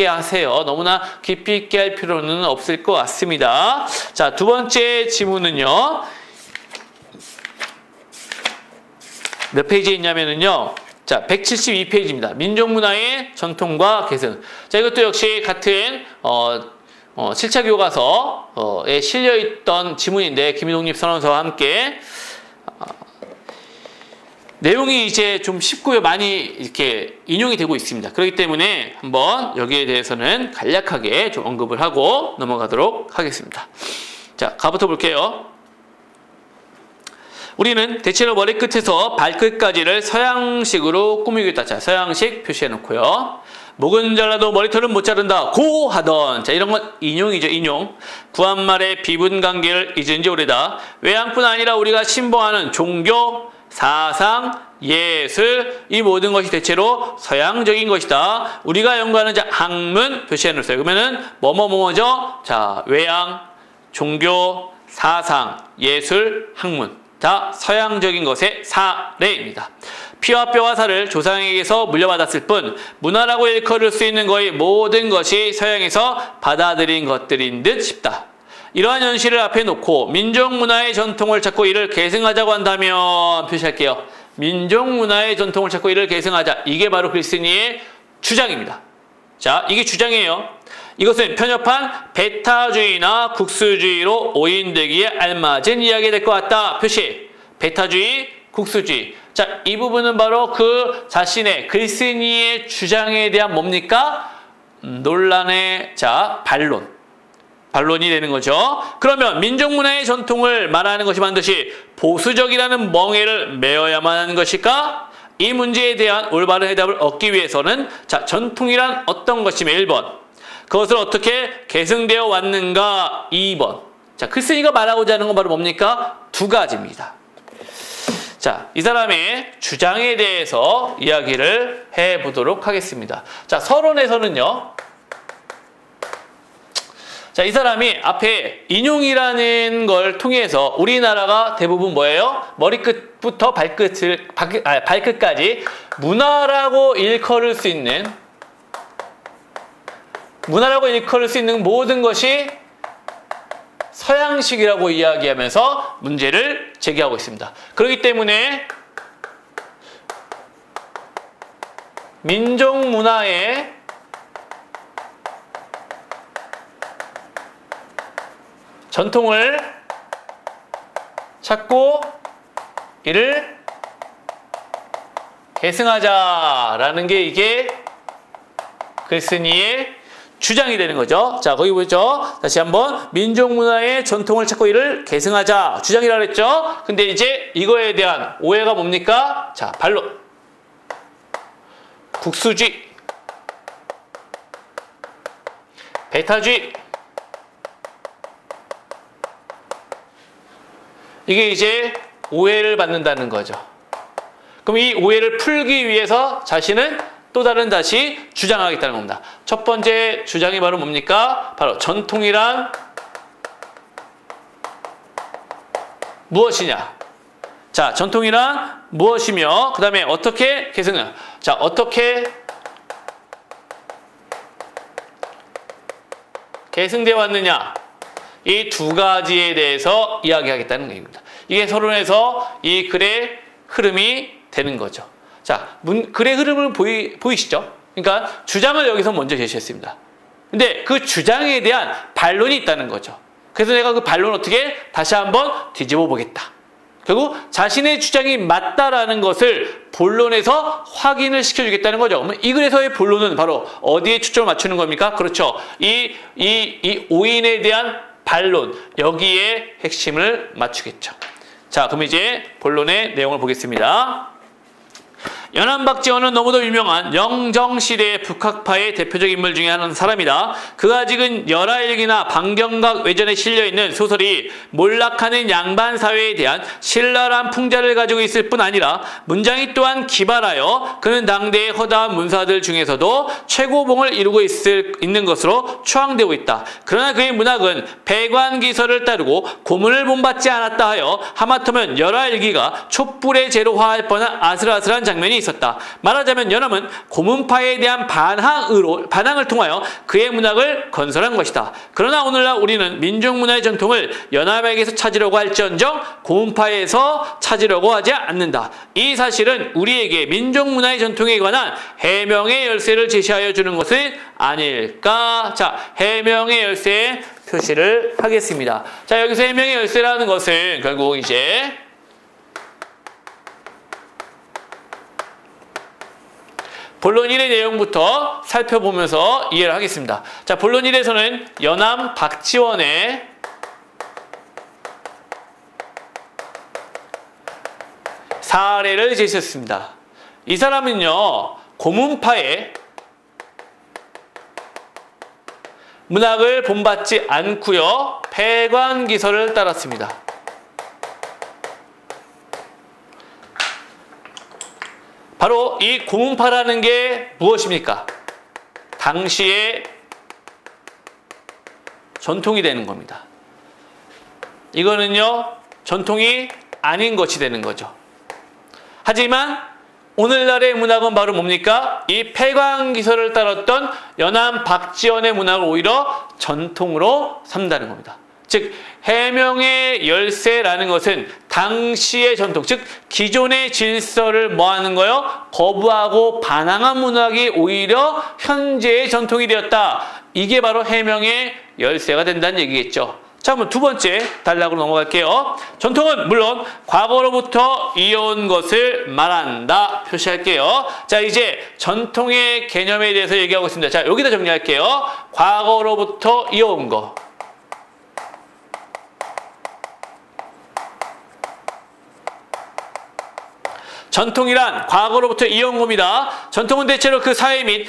하세요. 너무나 깊이 있게 할 필요는 없을 것 같습니다. 자, 두 번째 지문은요, 몇 페이지에 있냐면은요, 자, 172페이지입니다. 민족문화의 전통과 계승. 자, 이것도 역시 같은 7차 교과서에 실려있던 지문인데, 기미독립선언서와 함께 내용이 이제 좀 쉽고요. 많이 이렇게 인용이 되고 있습니다. 그렇기 때문에 한번 여기에 대해서는 간략하게 좀 언급을 하고 넘어가도록 하겠습니다. 자, 가부터 볼게요. 우리는 대체로 머리끝에서 발끝까지를 서양식으로 꾸미겠다. 자, 서양식 표시해 놓고요. 목은 잘라도 머리털은 못 자른다. 고 하던. 자, 이런 건 인용이죠, 인용. 구한말의 비분 관계를 잊은 지 오래다. 외양뿐 아니라 우리가 신봉하는 종교, 사상, 예술, 이 모든 것이 대체로 서양적인 것이다. 우리가 연구하는 자 학문 표시해 놓으세요. 그러면은 뭐뭐뭐죠? 자, 외양, 종교, 사상, 예술, 학문. 다 서양적인 것의 사례입니다. 피와 뼈와 살을 조상에게서 물려받았을 뿐 문화라고 일컬을 수 있는 거의 모든 것이 서양에서 받아들인 것들인 듯 싶다. 이러한 현실을 앞에 놓고 민족문화의 전통을 찾고 이를 계승하자고 한다면 표시할게요. 민족문화의 전통을 찾고 이를 계승하자. 이게 바로 글쓴이의 주장입니다. 자, 이게 주장이에요. 이것은 편협한 배타주의나 국수주의로 오인되기에 알맞은 이야기가 될 것 같다. 표시. 배타주의, 국수주의. 자, 이 부분은 바로 그 자신의 글쓴이의 주장에 대한 뭡니까? 논란의 반론이 되는 거죠. 그러면 민족문화의 전통을 말하는 것이 반드시 보수적이라는 멍해를 메어야만 하는 것일까? 이 문제에 대한 올바른 해답을 얻기 위해서는 자, 전통이란 어떤 것이며 1번. 그것을 어떻게 계승되어 왔는가? 2번. 자, 글쓴이가 말하고자 하는 건 바로 뭡니까? 두 가지입니다. 자, 이 사람의 주장에 대해서 이야기를 해보도록 하겠습니다. 자, 서론에서는요. 자, 이 사람이 앞에 인용이라는 걸 통해서 우리나라가 대부분 뭐예요? 머리끝부터 발끝까지 문화라고 일컬을 수 있는 모든 것이 서양식이라고 이야기하면서 문제를 제기하고 있습니다. 그렇기 때문에 민족문화의 전통을 찾고 이를 계승하자라는 게 이게 글쓴이의 주장이 되는 거죠. 자, 거기 보죠. 다시 한번 민족문화의 전통을 찾고 이를 계승하자. 주장이라고 그랬죠. 근데 이제 이거에 대한 오해가 뭡니까? 자, 반론. 국수주의, 배타주의. 이게 이제 오해를 받는다는 거죠. 그럼 이 오해를 풀기 위해서 자신은 또 다른 다시 주장하겠다는 겁니다. 첫 번째 주장이 바로 뭡니까? 바로 전통이란 무엇이냐? 자, 전통이란 무엇이며 그 다음에 어떻게 계승을? 자, 어떻게 계승되어 왔느냐? 이 두 가지에 대해서 이야기하겠다는 얘기입니다. 이게 서론에서 이 글의 흐름이 되는 거죠. 자, 글의 흐름을 보이시죠? 그러니까 주장을 여기서 먼저 제시했습니다. 근데 그 주장에 대한 반론이 있다는 거죠. 그래서 내가 그 반론을 어떻게 다시 한번 뒤집어 보겠다. 결국 자신의 주장이 맞다라는 것을 본론에서 확인을 시켜주겠다는 거죠. 그러면 이 글에서의 본론은 바로 어디에 초점을 맞추는 겁니까? 그렇죠. 이 오인에 대한 반론, 여기에 핵심을 맞추겠죠. 자, 그럼 이제 본론의 내용을 보겠습니다. 연안박지원은 너무도 유명한 영정시대의 북학파의 대표적 인물 중에 한 사람이다. 그가 지은 열하일기나 방경각 외전에 실려있는 소설이 몰락하는 양반사회에 대한 신랄한 풍자를 가지고 있을 뿐 아니라 문장이 또한 기발하여 그는 당대의 허다한 문사들 중에서도 최고봉을 이루고 있는 것으로 추앙되고 있다. 그러나 그의 문학은 배관기설을 따르고 고문을 본받지 않았다 하여 하마터면 열하일기가 촛불의 재로 화할 뻔한 아슬아슬한 장면이 있었다. 말하자면 연암은 고문파에 대한 반항을 통하여 그의 문학을 건설한 것이다. 그러나 오늘날 우리는 민족문화의 전통을 연암에게서 찾으려고 할지언정 고문파에서 찾으려고 하지 않는다. 이 사실은 우리에게 민족문화의 전통에 관한 해명의 열쇠를 제시하여 주는 것은 아닐까? 자, 해명의 열쇠 표시를 하겠습니다. 자, 여기서 해명의 열쇠라는 것은 결국 이제 본론 1의 내용부터 살펴보면서 이해를 하겠습니다. 자, 본론 1에서는 연암 박지원의 사례를 제시했습니다. 이 사람은요, 고문파의 문학을 본받지 않고요, 배관기설을 따랐습니다. 바로 이 고문파라는 게 무엇입니까? 당시의 전통이 되는 겁니다. 이거는요, 전통이 아닌 것이 되는 거죠. 하지만 오늘날의 문학은 바로 뭡니까? 이 폐광기설을 따랐던 연암 박지원의 문학을 오히려 전통으로 삼다는 겁니다. 즉, 해명의 열쇠라는 것은 당시의 전통, 즉 기존의 질서를 뭐하는 거요? 거부하고 반항한 문학이 오히려 현재의 전통이 되었다. 이게 바로 해명의 열쇠가 된다는 얘기겠죠. 자, 그럼 두 번째 단락으로 넘어갈게요. 전통은 물론 과거로부터 이어온 것을 말한다. 표시할게요. 자, 이제 전통의 개념에 대해서 얘기하고 있습니다. 자, 여기다 정리할게요. 과거로부터 이어온 거. 전통이란 과거로부터 이어온 겁니다. 전통은 대체로 그 사회 및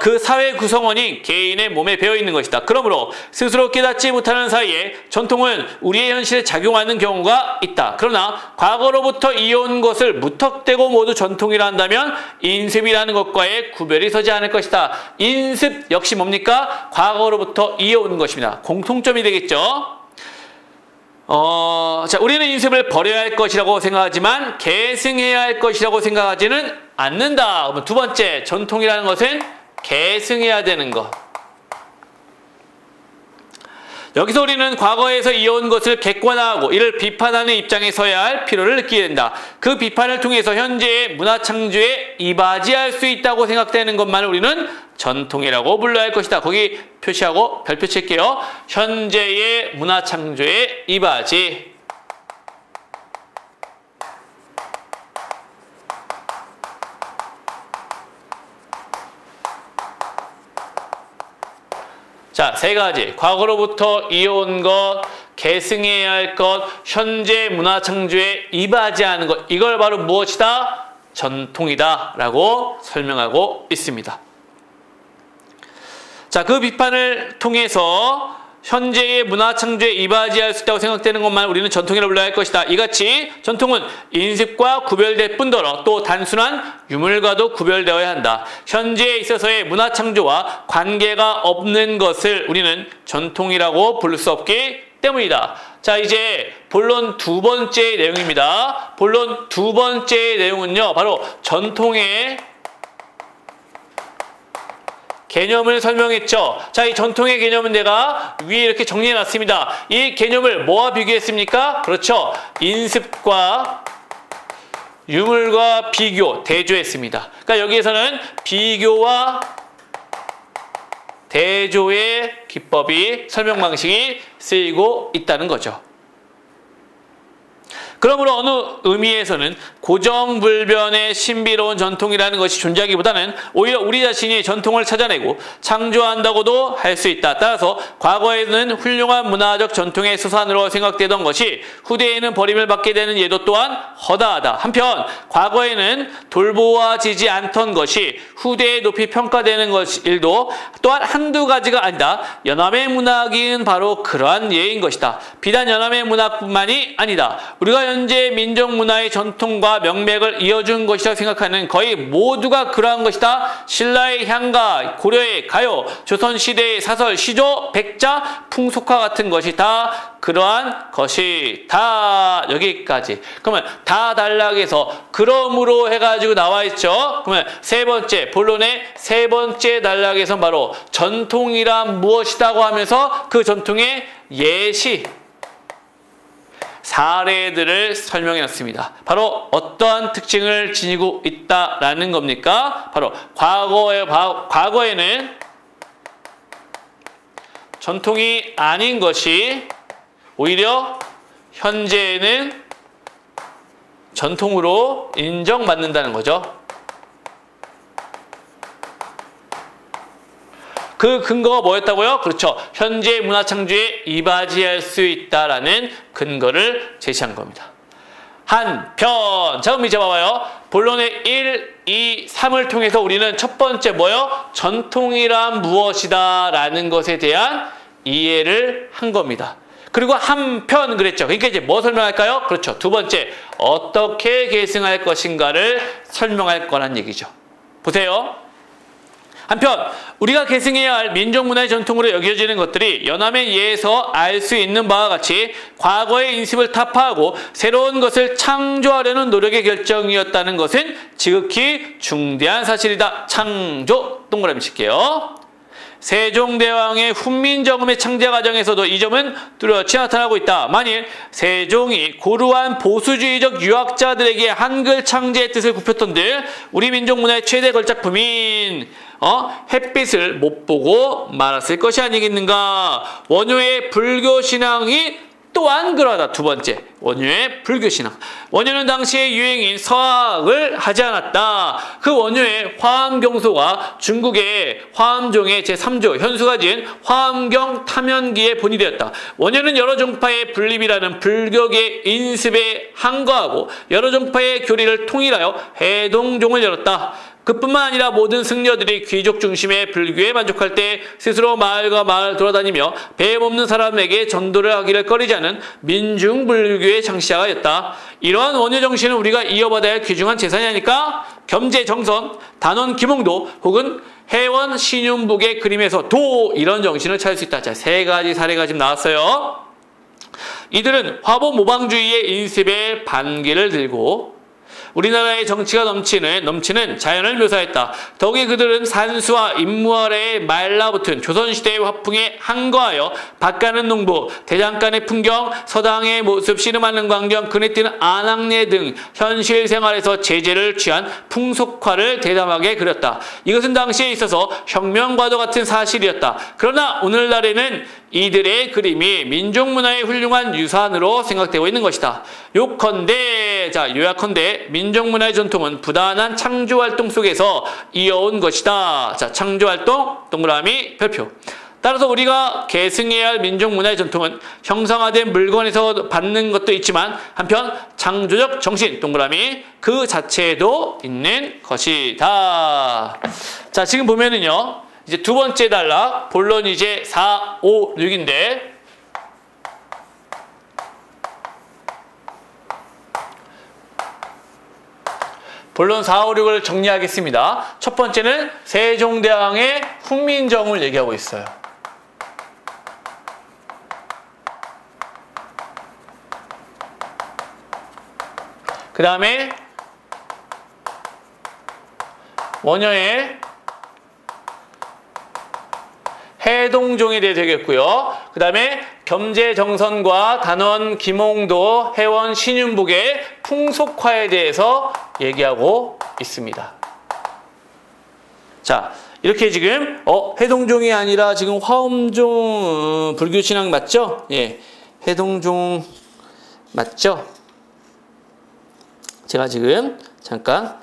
그 사회 구성원인 개인의 몸에 배어있는 것이다. 그러므로 스스로 깨닫지 못하는 사이에 전통은 우리의 현실에 작용하는 경우가 있다. 그러나 과거로부터 이어온 것을 무턱대고 모두 전통이라 한다면 인습이라는 것과의 구별이 서지 않을 것이다. 인습 역시 뭡니까? 과거로부터 이어온 것입니다. 공통점이 되겠죠. 자, 우리는 인습을 버려야 할 것이라고 생각하지만 계승해야 할 것이라고 생각하지는 않는다. 그러면 두 번째, 전통이라는 것은 계승해야 되는 것. 여기서 우리는 과거에서 이어온 것을 객관화하고 이를 비판하는 입장에 서야 할 필요를 느끼게 된다. 그 비판을 통해서 현재의 문화창조에 이바지할 수 있다고 생각되는 것만을 우리는 전통이라고 불러야 할 것이다. 거기 표시하고 별표 칠게요. 현재의 문화창조에 이바지. 자, 세 가지. 과거로부터 이어온 것, 계승해야 할 것, 현재 문화 창조에 이바지하는 것. 이걸 바로 무엇이다? 전통이다 라고 설명하고 있습니다. 자, 그 비판을 통해서 현재의 문화 창조에 이바지할 수 있다고 생각되는 것만 우리는 전통이라고 불러야 할 것이다. 이같이 전통은 인습과 구별될 뿐더러 또 단순한 유물과도 구별되어야 한다. 현재에 있어서의 문화 창조와 관계가 없는 것을 우리는 전통이라고 부를 수 없기 때문이다. 자, 이제 본론 두 번째 내용입니다. 본론 두 번째 내용은요, 바로 전통의 개념을 설명했죠. 자, 이 전통의 개념은 내가 위에 이렇게 정리해 놨습니다. 이 개념을 뭐와 비교했습니까? 그렇죠. 인습과 유물과 비교, 대조했습니다. 그러니까 여기에서는 비교와 대조의 기법이, 설명 방식이 쓰이고 있다는 거죠. 그러므로 어느 의미에서는 고정불변의 신비로운 전통이라는 것이 존재하기보다는 오히려 우리 자신이 전통을 찾아내고 창조한다고도 할 수 있다. 따라서 과거에는 훌륭한 문화적 전통의 수산으로 생각되던 것이 후대에는 버림을 받게 되는 예도 또한 허다하다. 한편 과거에는 돌보아지지 않던 것이 후대에 높이 평가되는 일도 또한 한두 가지가 아니다. 연암의 문학은 바로 그러한 예인 것이다. 비단 연암의 문학뿐만이 아니다. 우리가 현재 민족 문화의 전통과 명맥을 이어준 것이라고 생각하는 거의 모두가 그러한 것이다. 신라의 향가, 고려의 가요, 조선시대의 사설, 시조, 백자, 풍속화 같은 것이 다 그러한 것이다. 여기까지. 그러면 다 단락에서 그러므로 해가지고 나와 있죠. 그러면 세 번째, 본론의 세 번째 단락에서 바로 전통이란 무엇이다고 하면서 그 전통의 예시, 사례들을 설명해 놨습니다. 바로 어떠한 특징을 지니고 있다라는 겁니까? 바로 과거에는 전통이 아닌 것이 오히려 현재에는 전통으로 인정받는다는 거죠. 그 근거가 뭐였다고요? 그렇죠. 현재 문화 창조에 이바지할 수 있다라는 근거를 제시한 겁니다. 한편, 자, 그럼 이제 봐봐요. 본론의 1, 2, 3을 통해서 우리는 첫 번째 뭐요? 전통이란 무엇이다 라는 것에 대한 이해를 한 겁니다. 그리고 한편 그랬죠. 그러니까 이제 뭐 설명할까요? 그렇죠. 두 번째, 어떻게 계승할 것인가를 설명할 거란 얘기죠. 보세요. 한편 우리가 계승해야 할 민족문화의 전통으로 여겨지는 것들이 연암의 예에서 알 수 있는 바와 같이 과거의 인습을 타파하고 새로운 것을 창조하려는 노력의 결정이었다는 것은 지극히 중대한 사실이다. 창조, 동그라미 칠게요. 세종대왕의 훈민정음의 창제 과정에서도 이 점은 뚜렷이 나타나고 있다. 만일 세종이 고루한 보수주의적 유학자들에게 한글 창제의 뜻을 굽혔던들 우리 민족 문화의 최대 걸작품인 햇빛을 못 보고 말았을 것이 아니겠는가. 원효의 불교신앙이 또한 그러하다. 두 번째, 원효의 불교신앙. 원효는 당시의 유행인 서학을 하지 않았다. 그 원효의 화엄경소가 중국의 화엄종의 제3조 현수가 지은 화엄경 탐연기의 본이 되었다. 원효는 여러 종파의 분립이라는 불교계 인습에 항거하고 여러 종파의 교리를 통일하여 해동종을 열었다. 그뿐만 아니라 모든 승려들이 귀족 중심의 불교에 만족할 때 스스로 마을과 마을 돌아다니며 배 없는 사람에게 전도를 하기를 꺼리지 않은 민중불교의 창시자가였다. 이러한 원효 정신은 우리가 이어받아야 할 귀중한 재산이 아닐까? 겸재 정선, 단원 김홍도 혹은 해원 신윤북의 그림에서 도 이런 정신을 찾을 수 있다. 자, 세 가지 사례가 지금 나왔어요. 이들은 화보 모방주의의 인습에 반기를 들고 우리나라의 정치가 넘치는 자연을 묘사했다. 덕에 그들은 산수와 인무아래에 말라붙은 조선시대의 화풍에 항거하여 밭가는 농부, 대장간의 풍경, 서당의 모습, 씨름하는 광경, 그네 뛰는 안악내 등 현실 생활에서 제재를 취한 풍속화를 대담하게 그렸다. 이것은 당시에 있어서 혁명과도 같은 사실이었다. 그러나 오늘날에는 이들의 그림이 민족문화의 훌륭한 유산으로 생각되고 있는 것이다. 요약컨대 민족문화의 전통은 부단한 창조활동 속에서 이어온 것이다. 자, 창조활동, 동그라미, 별표. 따라서 우리가 계승해야 할 민족 문화의 전통은 형상화된 물건에서 받는 것도 있지만 한편 창조적 정신 동그라미 그 자체에도 있는 것이다. 자, 지금 보면은요. 이제 두 번째 단락 본론 이제 4, 5, 6인데 본론 4, 5, 6을 정리하겠습니다. 첫 번째는 세종대왕의 훈민정음을 얘기하고 있어요. 그 다음에 원효의 해동종에 대해 되겠고요. 그 다음에 겸재정선과 단원 김홍도, 해원 신윤복의 풍속화에 대해서 얘기하고 있습니다. 자, 이렇게 지금 해동종이 아니라 지금 화엄종 불교신앙 맞죠? 예, 해동종 맞죠? 제가 지금 잠깐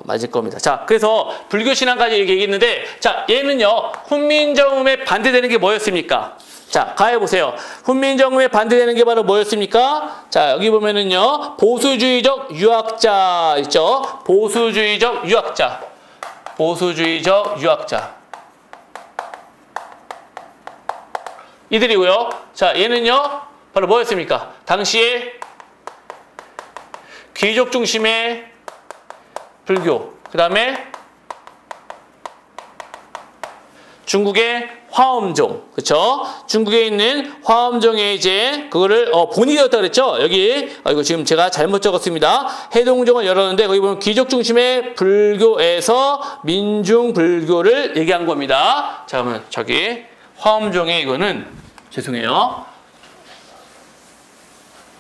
맞을 겁니다. 자, 그래서 불교신앙까지 얘기했는데, 자, 얘는요, 훈민정음에 반대되는 게 뭐였습니까? 자, 가해보세요. 훈민정음에 반대되는 게 바로 뭐였습니까? 자, 여기 보면은요, 보수주의적 유학자 있죠? 보수주의적 유학자. 보수주의적 유학자. 이들이고요. 자, 얘는요, 바로 뭐였습니까? 당시에 귀족 중심의 불교, 그 다음에 중국의 화엄종, 그쵸? 중국에 있는 화엄종에 이제 그거를 본이되었다 그랬죠? 여기 이거 지금 제가 잘못 적었습니다. 해동종을 열었는데 거기 보면 귀족 중심의 불교에서 민중 불교를 얘기한 겁니다. 자, 그러면 저기 화엄종의 이거는 죄송해요.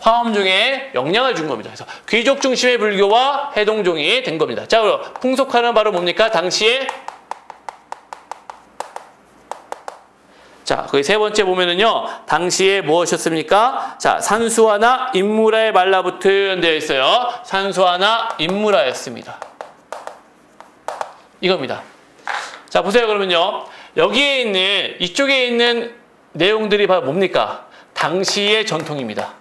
화엄종에 영향을 준 겁니다. 그래서 귀족 중심의 불교와 해동종이 된 겁니다. 자, 그럼 풍속화는 바로 뭡니까? 당시에 자, 거기 세 번째 보면은요, 당시에 무엇이었습니까? 자, 산수화나 인무라에 말라붙은 되어 있어요. 산수화나 인무라였습니다. 이겁니다. 자, 보세요. 그러면요, 여기에 있는 이쪽에 있는 내용들이 바로 뭡니까? 당시의 전통입니다.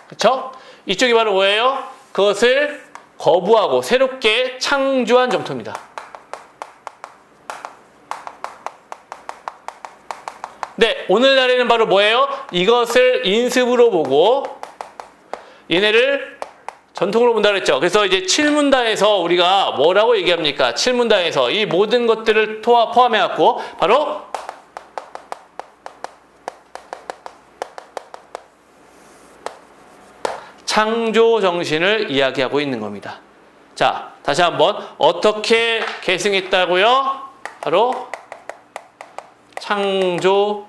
그렇죠? 이쪽이 바로 뭐예요? 그것을 거부하고 새롭게 창조한 전통입니다. 네, 오늘날에는 바로 뭐예요? 이것을 인습으로 보고 얘네를 전통으로 본다 그랬죠. 그래서 이제 칠문단에서 우리가 뭐라고 얘기합니까? 칠문단에서 이 모든 것들을 포함해 갖고 바로 창조 정신을 이야기하고 있는 겁니다. 자, 다시 한번 어떻게 계승했다고요? 바로 창조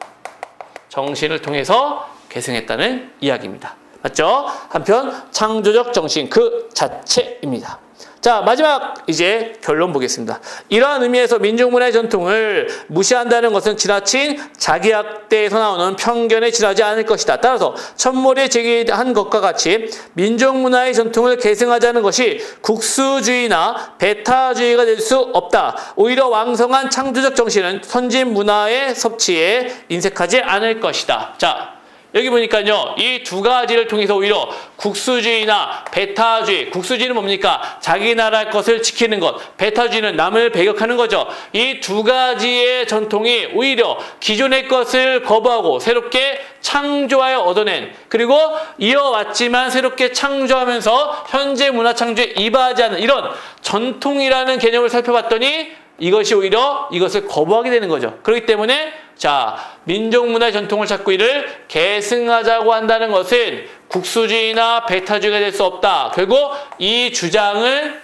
정신을 통해서 계승했다는 이야기입니다. 맞죠? 한편 창조적 정신 그 자체입니다. 자, 마지막 이제 결론 보겠습니다. 이러한 의미에서 민족문화의 전통을 무시한다는 것은 지나친 자기학대에서 나오는 편견에 지나지 않을 것이다. 따라서 첫머리에 제기한 것과 같이 민족문화의 전통을 계승하자는 것이 국수주의나 배타주의가 될 수 없다. 오히려 왕성한 창조적 정신은 선진 문화의 섭취에 인색하지 않을 것이다. 자, 여기 보니까요, 이 두 가지를 통해서 오히려 국수주의나 배타주의, 국수주의는 뭡니까? 자기 나라 것을 지키는 것, 배타주의는 남을 배격하는 거죠. 이 두 가지의 전통이 오히려 기존의 것을 거부하고 새롭게 창조하여 얻어낸, 그리고 이어왔지만 새롭게 창조하면서 현재 문화 창조에 이바하지 않는 이런 전통이라는 개념을 살펴봤더니 이것이 오히려 이것을 거부하게 되는 거죠. 그렇기 때문에 자, 민족문화의 전통을 찾고 이를 계승하자고 한다는 것은 국수주의나 배타주의가 될 수 없다. 결국 이 주장을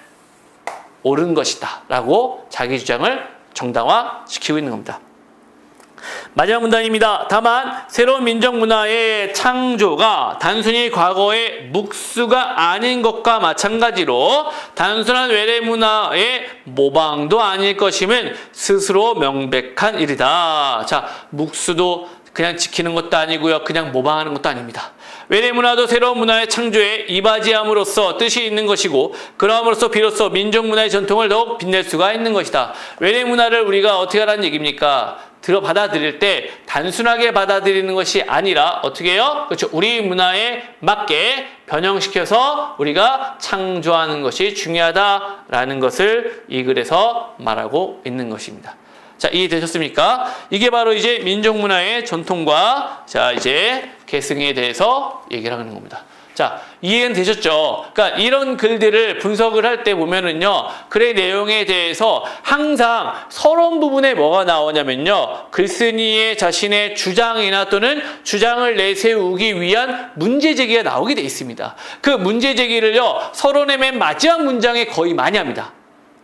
옳은 것이다 라고 자기 주장을 정당화시키고 있는 겁니다. 마지막 문단입니다. 다만 새로운 민족문화의 창조가 단순히 과거의 묵수가 아닌 것과 마찬가지로 단순한 외래문화의 모방도 아닐 것임은 스스로 명백한 일이다. 자, 묵수도 그냥 지키는 것도 아니고요. 그냥 모방하는 것도 아닙니다. 외래 문화도 새로운 문화의 창조에 이바지함으로써 뜻이 있는 것이고 그러함으로써 비로소 민족 문화의 전통을 더욱 빛낼 수가 있는 것이다. 외래 문화를 우리가 어떻게 하라는 얘기입니까? 받아들일 때 단순하게 받아들이는 것이 아니라 어떻게 해요? 그렇죠. 우리 문화에 맞게 변형시켜서 우리가 창조하는 것이 중요하다라는 것을 이 글에서 말하고 있는 것입니다. 자, 이해되셨습니까? 이게 바로 이제 민족 문화의 전통과 자, 이제 계승에 대해서 얘기를 하는 겁니다. 자, 이해는 되셨죠? 그러니까 이런 글들을 분석을 할 때 보면은요, 글의 내용에 대해서 항상 서론 부분에 뭐가 나오냐면요, 글쓴이의 자신의 주장이나 또는 주장을 내세우기 위한 문제 제기가 나오게 돼 있습니다. 그 문제 제기를요, 서론의 맨 마지막 문장에 거의 많이 합니다.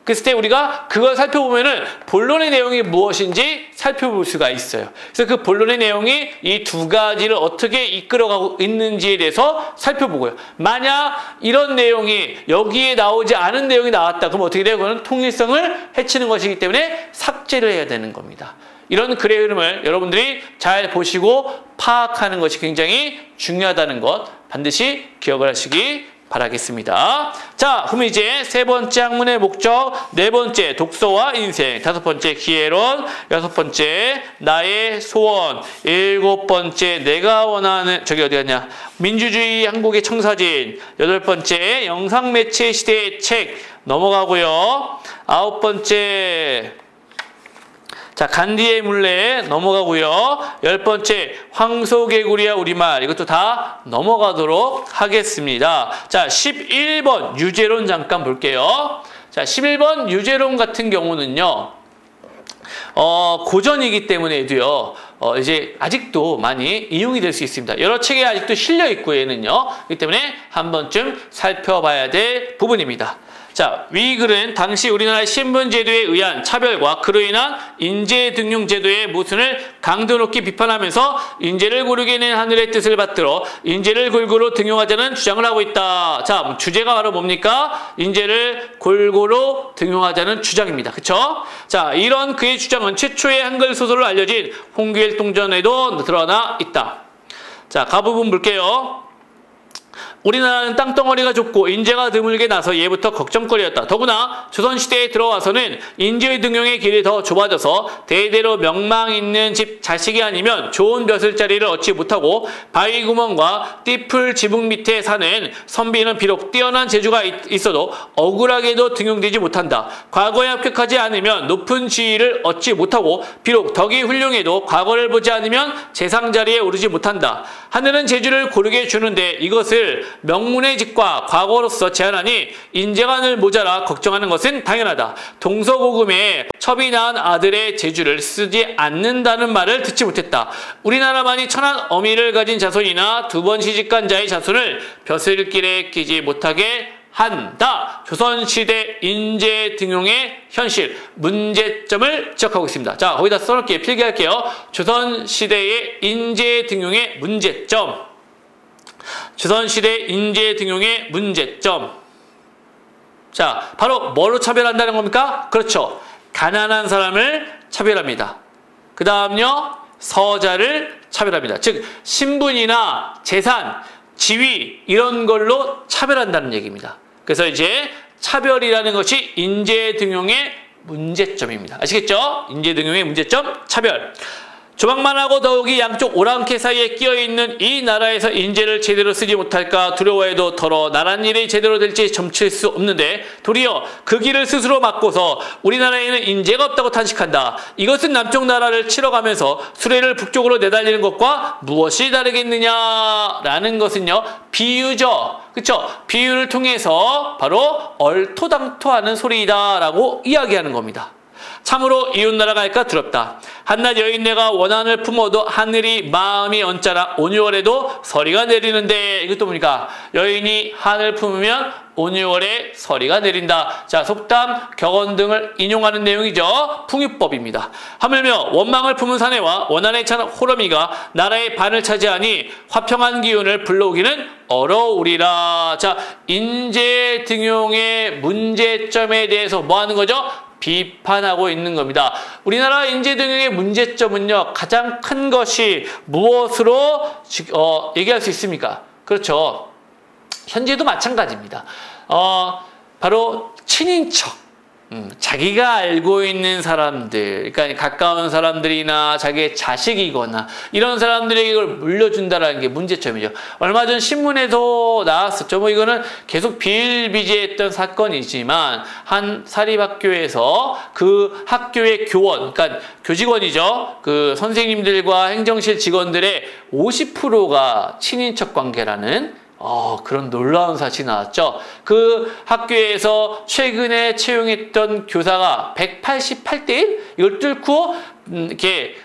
그랬을 때 우리가 그걸 살펴보면은 본론의 내용이 무엇인지 살펴볼 수가 있어요. 그래서 그 본론의 내용이 이 두 가지를 어떻게 이끌어가고 있는지에 대해서 살펴보고요. 만약 이런 내용이 여기에 나오지 않은 내용이 나왔다. 그럼 어떻게 돼요? 그건 통일성을 해치는 것이기 때문에 삭제를 해야 되는 겁니다. 이런 글의 흐름을 여러분들이 잘 보시고 파악하는 것이 굉장히 중요하다는 것 반드시 기억을 하시기 바라겠습니다. 자, 그럼 이제 세 번째 학문의 목적, 네 번째 독서와 인생, 다섯 번째 기회론, 여섯 번째 나의 소원, 일곱 번째 내가 원하는 저기 어디 갔냐? 민주주의 한국의 청사진, 여덟 번째 영상매체 시대의 책 넘어가고요. 아홉 번째 자, 간디의 물레 넘어가고요. 열 번째 황소개구리와 우리말 이것도 다 넘어가도록 하겠습니다. 자, 11번 유제론 잠깐 볼게요. 자, 11번 유제론 같은 경우는요. 고전이기 때문에도요. 이제 아직도 많이 이용이 될 수 있습니다. 여러 책에 아직도 실려 있고 얘는요. 그렇기 때문에 한 번쯤 살펴봐야 될 부분입니다. 자, 위 글은 당시 우리나라의 신분제도에 의한 차별과 그로 인한 인재등용제도의 모순을 강도 높게 비판하면서 인재를 고르게 낸 하늘의 뜻을 받들어 인재를 골고루 등용하자는 주장을 하고 있다. 자, 주제가 바로 뭡니까? 인재를 골고루 등용하자는 주장입니다. 그쵸? 자, 이런 그의 주장은 최초의 한글 소설로 알려진 홍길동전에도 드러나 있다. 자, 가 부분 볼게요. 우리나라는 땅덩어리가 좁고 인재가 드물게 나서 예부터 걱정거리였다. 더구나 조선시대에 들어와서는 인재 등용의 길이 더 좁아져서 대대로 명망 있는 집 자식이 아니면 좋은 벼슬자리를 얻지 못하고 바위구멍과 띠풀 지붕 밑에 사는 선비는 비록 뛰어난 재주가 있어도 억울하게도 등용되지 못한다. 과거에 합격하지 않으면 높은 지위를 얻지 못하고 비록 덕이 훌륭해도 과거를 보지 않으면 재상자리에 오르지 못한다. 하늘은 재주를 고르게 주는데 이것을 명문의 직과 과거로서 제한하니 인재가 늘 모자라 걱정하는 것은 당연하다. 동서고금에 첩이 낳은 아들의 재주를 쓰지 않는다는 말을 듣지 못했다. 우리나라만이 천한 어미를 가진 자손이나 두 번 시집간 자의 자손을 벼슬길에 끼지 못하게 한다. 조선시대 인재 등용의 현실, 문제점을 지적하고 있습니다. 자, 거기다 써놓을게요. 필기할게요. 조선시대의 인재 등용의 문제점. 조선시대 인재 등용의 문제점. 자, 바로 뭐로 차별한다는 겁니까? 그렇죠. 가난한 사람을 차별합니다. 그 다음요, 서자를 차별합니다. 즉, 신분이나 재산, 지위 이런 걸로 차별한다는 얘기입니다. 그래서 이제 차별이라는 것이 인재 등용의 문제점입니다. 아시겠죠? 인재 등용의 문제점, 차별. 조망만하고 더욱이 양쪽 오랑캐 사이에 끼어있는 이 나라에서 인재를 제대로 쓰지 못할까 두려워해도 더러 나란 일이 제대로 될지 점칠 수 없는데 도리어 그 길을 스스로 막고서 우리나라에는 인재가 없다고 탄식한다. 이것은 남쪽 나라를 치러가면서 수레를 북쪽으로 내달리는 것과 무엇이 다르겠느냐라는 것은요. 비유죠. 그쵸? 비유를 통해서 바로 얼토당토하는 소리이다라고 이야기하는 겁니다. 참으로 이웃나라가 할까 두렵다. 한낱 여인네가 원한을 품어도 하늘이 마음이 언짢아 온유월에도 서리가 내리는데 이것도 보니까 여인이 한을 품으면 온유월에 서리가 내린다. 자, 속담, 격언 등을 인용하는 내용이죠. 풍유법입니다. 하물며 원망을 품은 사내와 원한에 찬 호러미가 나라의 반을 차지하니 화평한 기운을 불러오기는 어려우리라. 자, 인재 등용의 문제점에 대해서 뭐 하는 거죠? 비판하고 있는 겁니다. 우리나라 인재 등용의 문제점은요. 가장 큰 것이 무엇으로 얘기할 수 있습니까? 그렇죠. 현재도 마찬가지입니다. 바로 친인척. 자기가 알고 있는 사람들, 그러니까 가까운 사람들이나 자기의 자식이거나 이런 사람들에게 이걸 물려준다라는 게 문제점이죠. 얼마 전 신문에도 나왔었죠. 뭐 이거는 계속 비일비재했던 사건이지만 한 사립학교에서 그 학교의 교원, 그러니까 교직원이죠. 그 선생님들과 행정실 직원들의 50%가 친인척 관계라는 그런 놀라운 사실이 나왔죠. 그 학교에서 최근에 채용했던 교사가 188대 1? 이걸 뚫고 이렇게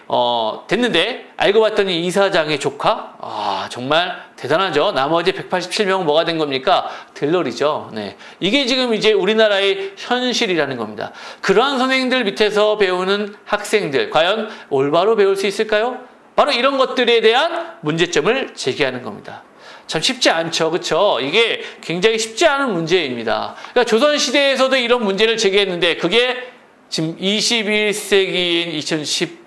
됐는데 알고 봤더니 이사장의 조카? 정말 대단하죠. 나머지 187명은 뭐가 된 겁니까? 들러리죠. 네. 이게 지금 이제 우리나라의 현실이라는 겁니다. 그러한 선생님들 밑에서 배우는 학생들, 과연 올바로 배울 수 있을까요? 바로 이런 것들에 대한 문제점을 제기하는 겁니다. 참 쉽지 않죠. 그렇죠? 이게 굉장히 쉽지 않은 문제입니다. 그러니까 조선시대에서도 이런 문제를 제기했는데 그게 지금 21세기인 2010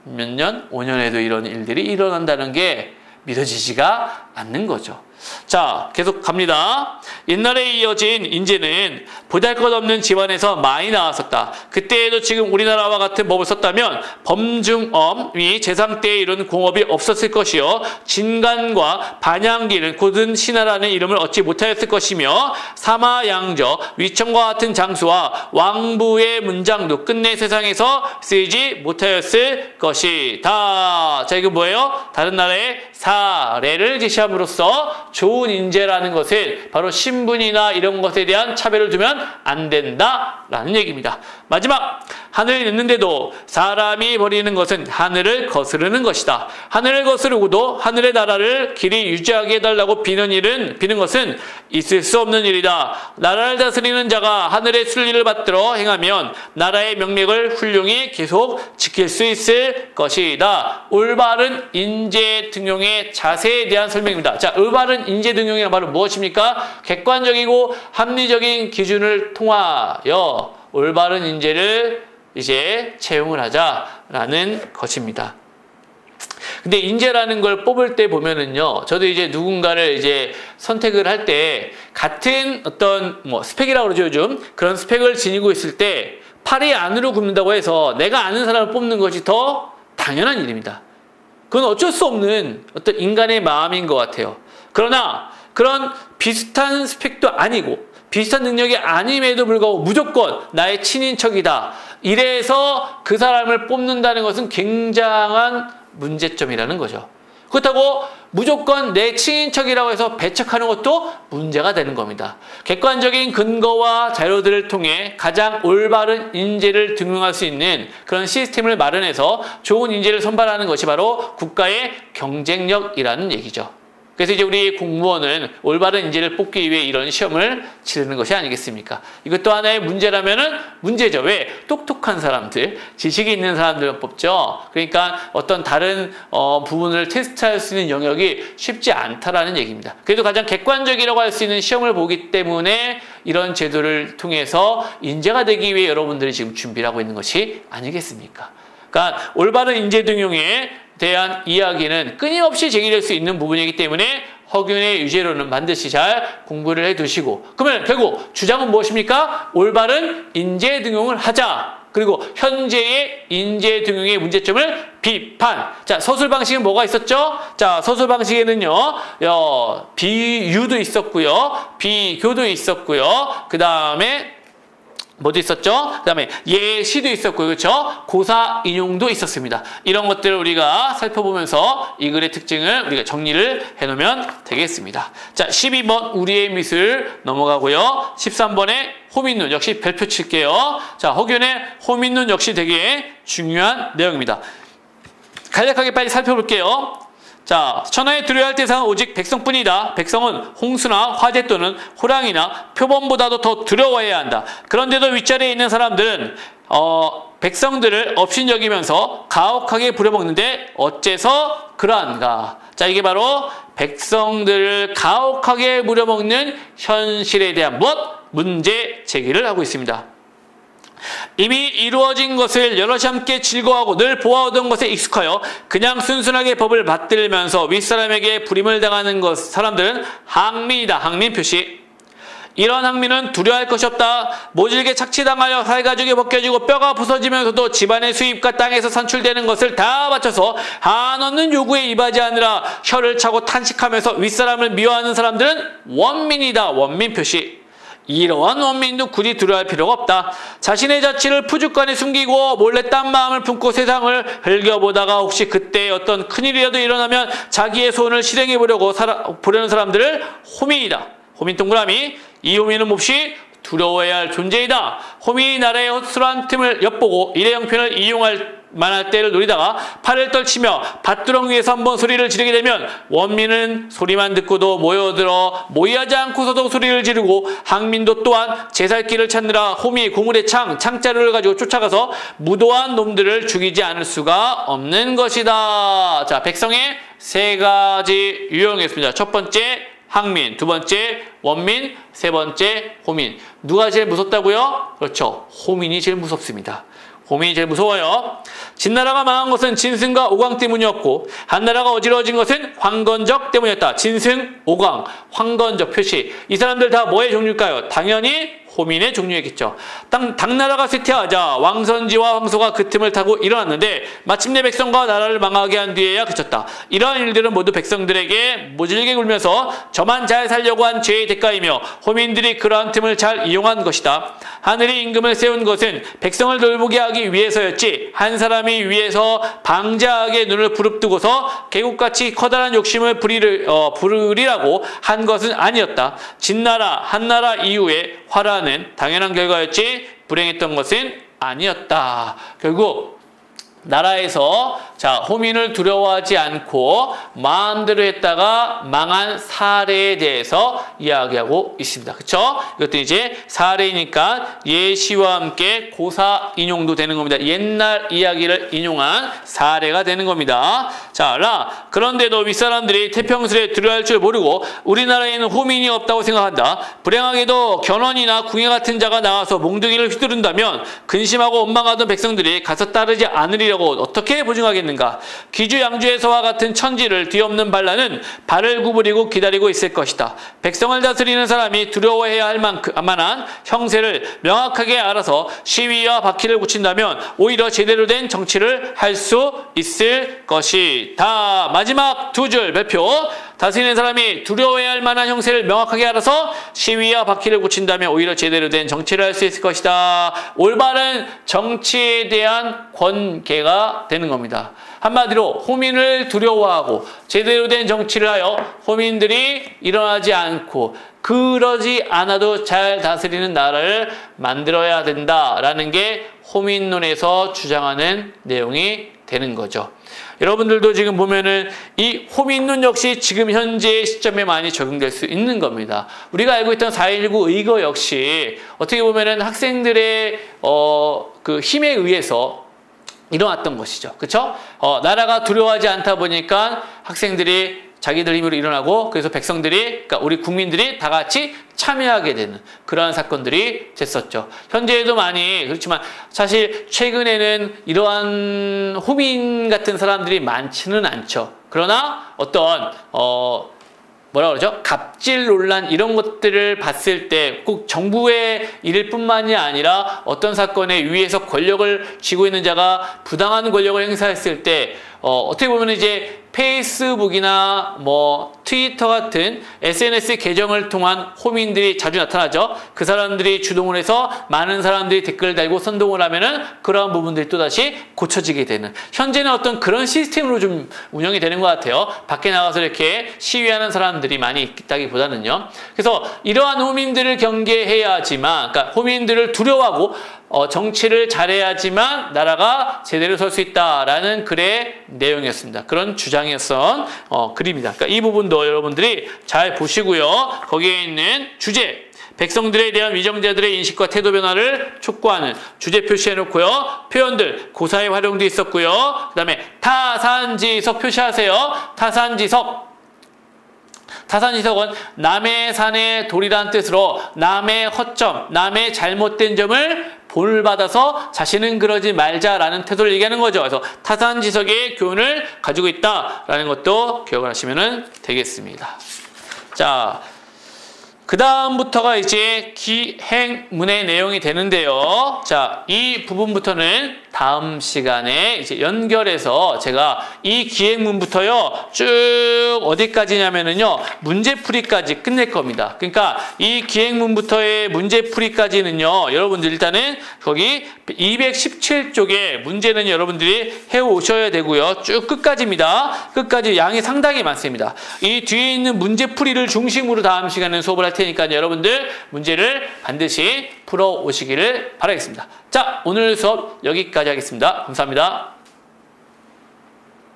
몇 년? 5년에도 이런 일들이 일어난다는 게 믿어지지가 않는 거죠. 자, 계속 갑니다. 옛날에 이어진 인재는 보잘것없는 집안에서 많이 나왔었다. 그때에도 지금 우리나라와 같은 법을 썼다면 범중엄이 제상 때에 이런 공업이 없었을 것이요 진간과 반양기는 곧은 신하라는 이름을 얻지 못하였을 것이며 사마양저 위청과 같은 장수와 왕부의 문장도 끝내 세상에서 쓰이지 못하였을 것이다. 자, 이거 뭐예요? 다른 나라의 사례를 제시함으로써 좋은 인재라는 것은 바로 신분이나 이런 것에 대한 차별을 두면 안 된다라는 얘기입니다. 마지막, 하늘이 있는데도 사람이 버리는 것은 하늘을 거스르는 것이다. 하늘을 거스르고도 하늘의 나라를 길이 유지하게 해달라고 비는 것은 있을 수 없는 일이다. 나라를 다스리는 자가 하늘의 순리를 받들어 행하면 나라의 명맥을 훌륭히 계속 지킬 수 있을 것이다. 올바른 인재 등용의 자세에 대한 설명입니다. 자, 올바른 인재 등용이 바로 무엇입니까? 객관적이고 합리적인 기준을 통하여 올바른 인재를 이제 채용을 하자라는 것입니다. 근데 인재라는 걸 뽑을 때 보면은요, 저도 이제 누군가를 이제 선택을 할 때 같은 어떤 스펙이라고 그러죠, 요즘. 그런 스펙을 지니고 있을 때 팔이 안으로 굽는다고 해서 내가 아는 사람을 뽑는 것이 더 당연한 일입니다. 그건 어쩔 수 없는 어떤 인간의 마음인 것 같아요. 그러나 그런 비슷한 스펙도 아니고 비슷한 능력이 아님에도 불구하고 무조건 나의 친인척이다. 이래서 그 사람을 뽑는다는 것은 굉장한 문제점이라는 거죠. 그렇다고 무조건 내 친인척이라고 해서 배척하는 것도 문제가 되는 겁니다. 객관적인 근거와 자료들을 통해 가장 올바른 인재를 등용할 수 있는 그런 시스템을 마련해서 좋은 인재를 선발하는 것이 바로 국가의 경쟁력이라는 얘기죠. 그래서 이제 우리 공무원은 올바른 인재를 뽑기 위해 이런 시험을 치르는 것이 아니겠습니까? 이것도 하나의 문제라면은 문제죠. 왜? 똑똑한 사람들, 지식이 있는 사람들만 뽑죠. 그러니까 어떤 다른 부분을 테스트할 수 있는 영역이 쉽지 않다라는 얘기입니다. 그래도 가장 객관적이라고 할 수 있는 시험을 보기 때문에 이런 제도를 통해서 인재가 되기 위해 여러분들이 지금 준비를 하고 있는 것이 아니겠습니까? 그러니까 올바른 인재 등용에 대한 이야기는 끊임없이 제기될 수 있는 부분이기 때문에 허균의 유죄로는 반드시 잘 공부를 해두시고, 그러면 결국 주장은 무엇입니까? 올바른 인재 등용을 하자. 그리고 현재의 인재 등용의 문제점을 비판. 자, 서술 방식은 뭐가 있었죠? 자, 서술 방식에는요, 비유도 있었고요, 비교도 있었고요, 그 다음에 뭐도 있었죠? 그 다음에 예시도 있었고요. 그렇죠? 고사 인용도 있었습니다. 이런 것들을 우리가 살펴보면서 이 글의 특징을 우리가 정리를 해놓으면 되겠습니다. 자, 12번 우리의 미술 넘어가고요. 13번에 호민눈 역시 별표 칠게요. 자, 허균의 호민눈 역시 되게 중요한 내용입니다. 간략하게 빨리 살펴볼게요. 자, 천하에 두려워야 할 대상은 오직 백성뿐이다. 백성은 홍수나 화재 또는 호랑이나 표범보다도 더 두려워해야 한다. 그런데도 윗자리에 있는 사람들은 백성들을 업신여기면서 가혹하게 부려먹는데 어째서 그러한가? 자, 이게 바로 백성들을 가혹하게 부려먹는 현실에 대한 문제 제기를 하고 있습니다. 이미 이루어진 것을 여럿이 함께 즐거워하고 늘 보아오던 것에 익숙하여 그냥 순순하게 법을 받들면서 윗사람에게 불임을 당하는 사람들은 항민이다. 항민 표시. 이런 항민은 두려워할 것이 없다. 모질게 착취당하여 살가죽이 벗겨지고 뼈가 부서지면서도 집안의 수입과 땅에서 산출되는 것을 다 바쳐서 한없는 요구에 임하지하느라 혀를 차고 탄식하면서 윗사람을 미워하는 사람들은 원민이다. 원민 표시. 이러한 원민도 굳이 두려워할 필요가 없다. 자신의 자취를 푸죽간에 숨기고 몰래 딴 마음을 품고 세상을 흘겨보다가 혹시 그때 어떤 큰일이라도 일어나면 자기의 소원을 실행해 보려는 사람들을 호민이다. 호민 동그라미. 이 호민은 몹시 두려워해야 할 존재이다. 호민이 나라의 허술한 틈을 엿보고 일의 형편을 이용할 만할 때를 노리다가 팔을 떨치며 밭두렁 위에서 한번 소리를 지르게 되면 원민은 소리만 듣고도 모여들어 모의하지 않고서도 소리를 지르고 항민도 또한 제살길을 찾느라 호미 고물의 창자루를 가지고 쫓아가서 무도한 놈들을 죽이지 않을 수가 없는 것이다. 자, 백성의 세 가지 유형이었습니다. 첫 번째 항민, 두 번째 원민, 세 번째 호민. 누가 제일 무섭다고요? 그렇죠. 호민이 제일 무섭습니다. 호민이 제일 무서워요. 진나라가 망한 것은 진승과 오광 때문이었고 한나라가 어지러워진 것은 황건적 때문이었다. 진승, 오광, 황건적 표시. 이 사람들 다 뭐의 종류일까요? 당연히 호민의 종류였겠죠. 당나라가 쇠퇴하자 왕선지와 황소가 그 틈을 타고 일어났는데 마침내 백성과 나라를 망하게 한 뒤에야 그쳤다. 이러한 일들은 모두 백성들에게 모질게 굴면서 저만 잘 살려고 한 죄의 대가이며 호민들이 그러한 틈을 잘 이용한 것이다. 하늘이 임금을 세운 것은 백성을 돌보게 하기 위해서였지 한 사람이 위에서 방자하게 눈을 부릅뜨고서 계곡같이 커다란 욕심을 부르리라고 한 것은 아니었다. 진나라, 한나라 이후에 화란 당연한 결과였지 불행했던 것은 아니었다. 결국 나라에서 호민을 두려워하지 않고 마음대로 했다가 망한 사례에 대해서 이야기하고 있습니다. 그렇죠? 이것도 이제 사례니까 예시와 함께 고사 인용도 되는 겁니다. 옛날 이야기를 인용한 사례가 되는 겁니다. 자, 그런데도 윗사람들이 태평스레 두려워할 줄 모르고 우리나라에는 호민이 없다고 생각한다. 불행하게도 견훤이나 궁예 같은 자가 나와서 몽둥이를 휘두른다면 근심하고 원망하던 백성들이 가서 따르지 않으리라고 어떻게 보증하겠는가? 기주 양주에서와 같은 천지를 뒤엎는 반란은 발을 구부리고 기다리고 있을 것이다. 백성을 다스리는 사람이 두려워해야 할 만한 형세를 명확하게 알아서 시위와 바퀴를 굳힌다면 오히려 제대로 된 정치를 할 수 있을 것이다. 마지막 두 줄 발표. 다스리는 사람이 두려워해야 할 만한 형세를 명확하게 알아서 시위와 바퀴를 굳힌다면 오히려 제대로 된 정치를 할 수 있을 것이다. 올바른 정치에 대한 권계가 되는 겁니다. 한마디로 호민을 두려워하고 제대로 된 정치를 하여 호민들이 일어나지 않고 그러지 않아도 잘 다스리는 나라를 만들어야 된다라는 게 호민론에서 주장하는 내용이 되는 거죠. 여러분들도 지금 보면은 이 호민론 역시 지금 현재 시점에 많이 적용될 수 있는 겁니다. 우리가 알고 있던 4.19 의거 역시 어떻게 보면은 학생들의 그 힘에 의해서 일어났던 것이죠. 그렇죠? 나라가 두려워하지 않다 보니까 학생들이 자기들 힘으로 일어나고 그래서 백성들이, 그러니까 우리 국민들이 다 같이 참여하게 되는 그러한 사건들이 됐었죠. 현재에도 많이 그렇지만 사실 최근에는 이러한 호민 같은 사람들이 많지는 않죠. 그러나 어떤 뭐라 그러죠? 갑질 논란 이런 것들을 봤을 때 꼭 정부의 일일 뿐만이 아니라 어떤 사건에 위에서 권력을 쥐고 있는 자가 부당한 권력을 행사했을 때 어떻게 보면 이제 페이스북이나 뭐 트위터 같은 SNS 계정을 통한 호민들이 자주 나타나죠. 그 사람들이 주동을 해서 많은 사람들이 댓글을 달고 선동을 하면은 그러한 부분들이 또다시 고쳐지게 되는, 현재는 어떤 그런 시스템으로 좀 운영이 되는 것 같아요. 밖에 나가서 이렇게 시위하는 사람들이 많이 있다기보다는요. 그래서 이러한 호민들을 경계해야지만, 그러니까 호민들을 두려워하고 정치를 잘해야지만 나라가 제대로 설 수 있다라는 글의 내용이었습니다. 그런 주장이었던 글입니다. 그러니까 이 부분도 여러분들이 잘 보시고요. 거기에 있는 주제, 백성들에 대한 위정자들의 인식과 태도 변화를 촉구하는 주제 표시해놓고요. 표현들, 고사의 활용도 있었고요. 그 다음에 타산지석 표시하세요. 타산지석 타산지석은 남의 산에 돌이란 뜻으로 남의 허점, 남의 잘못된 점을 본받아서 자신은 그러지 말자라는 태도를 얘기하는 거죠. 그래서 타산지석의 교훈을 가지고 있다라는 것도 기억을 하시면 되겠습니다. 자, 그 다음부터가 이제 기행문의 내용이 되는데요. 자, 이 부분부터는 다음 시간에 이제 연결해서 제가 이 기행문부터요, 쭉 어디까지냐면은요, 문제풀이까지 끝낼 겁니다. 그러니까 이 기행문부터의 문제풀이까지는요, 여러분들 일단은 거기 217쪽에 문제는 여러분들이 해오셔야 되고요. 쭉 끝까지입니다. 끝까지 양이 상당히 많습니다. 이 뒤에 있는 문제풀이를 중심으로 다음 시간에는 수업을 할 테니까 여러분들 문제를 반드시 풀어 오시기를 바라겠습니다. 자, 오늘 수업 여기까지 하겠습니다. 감사합니다.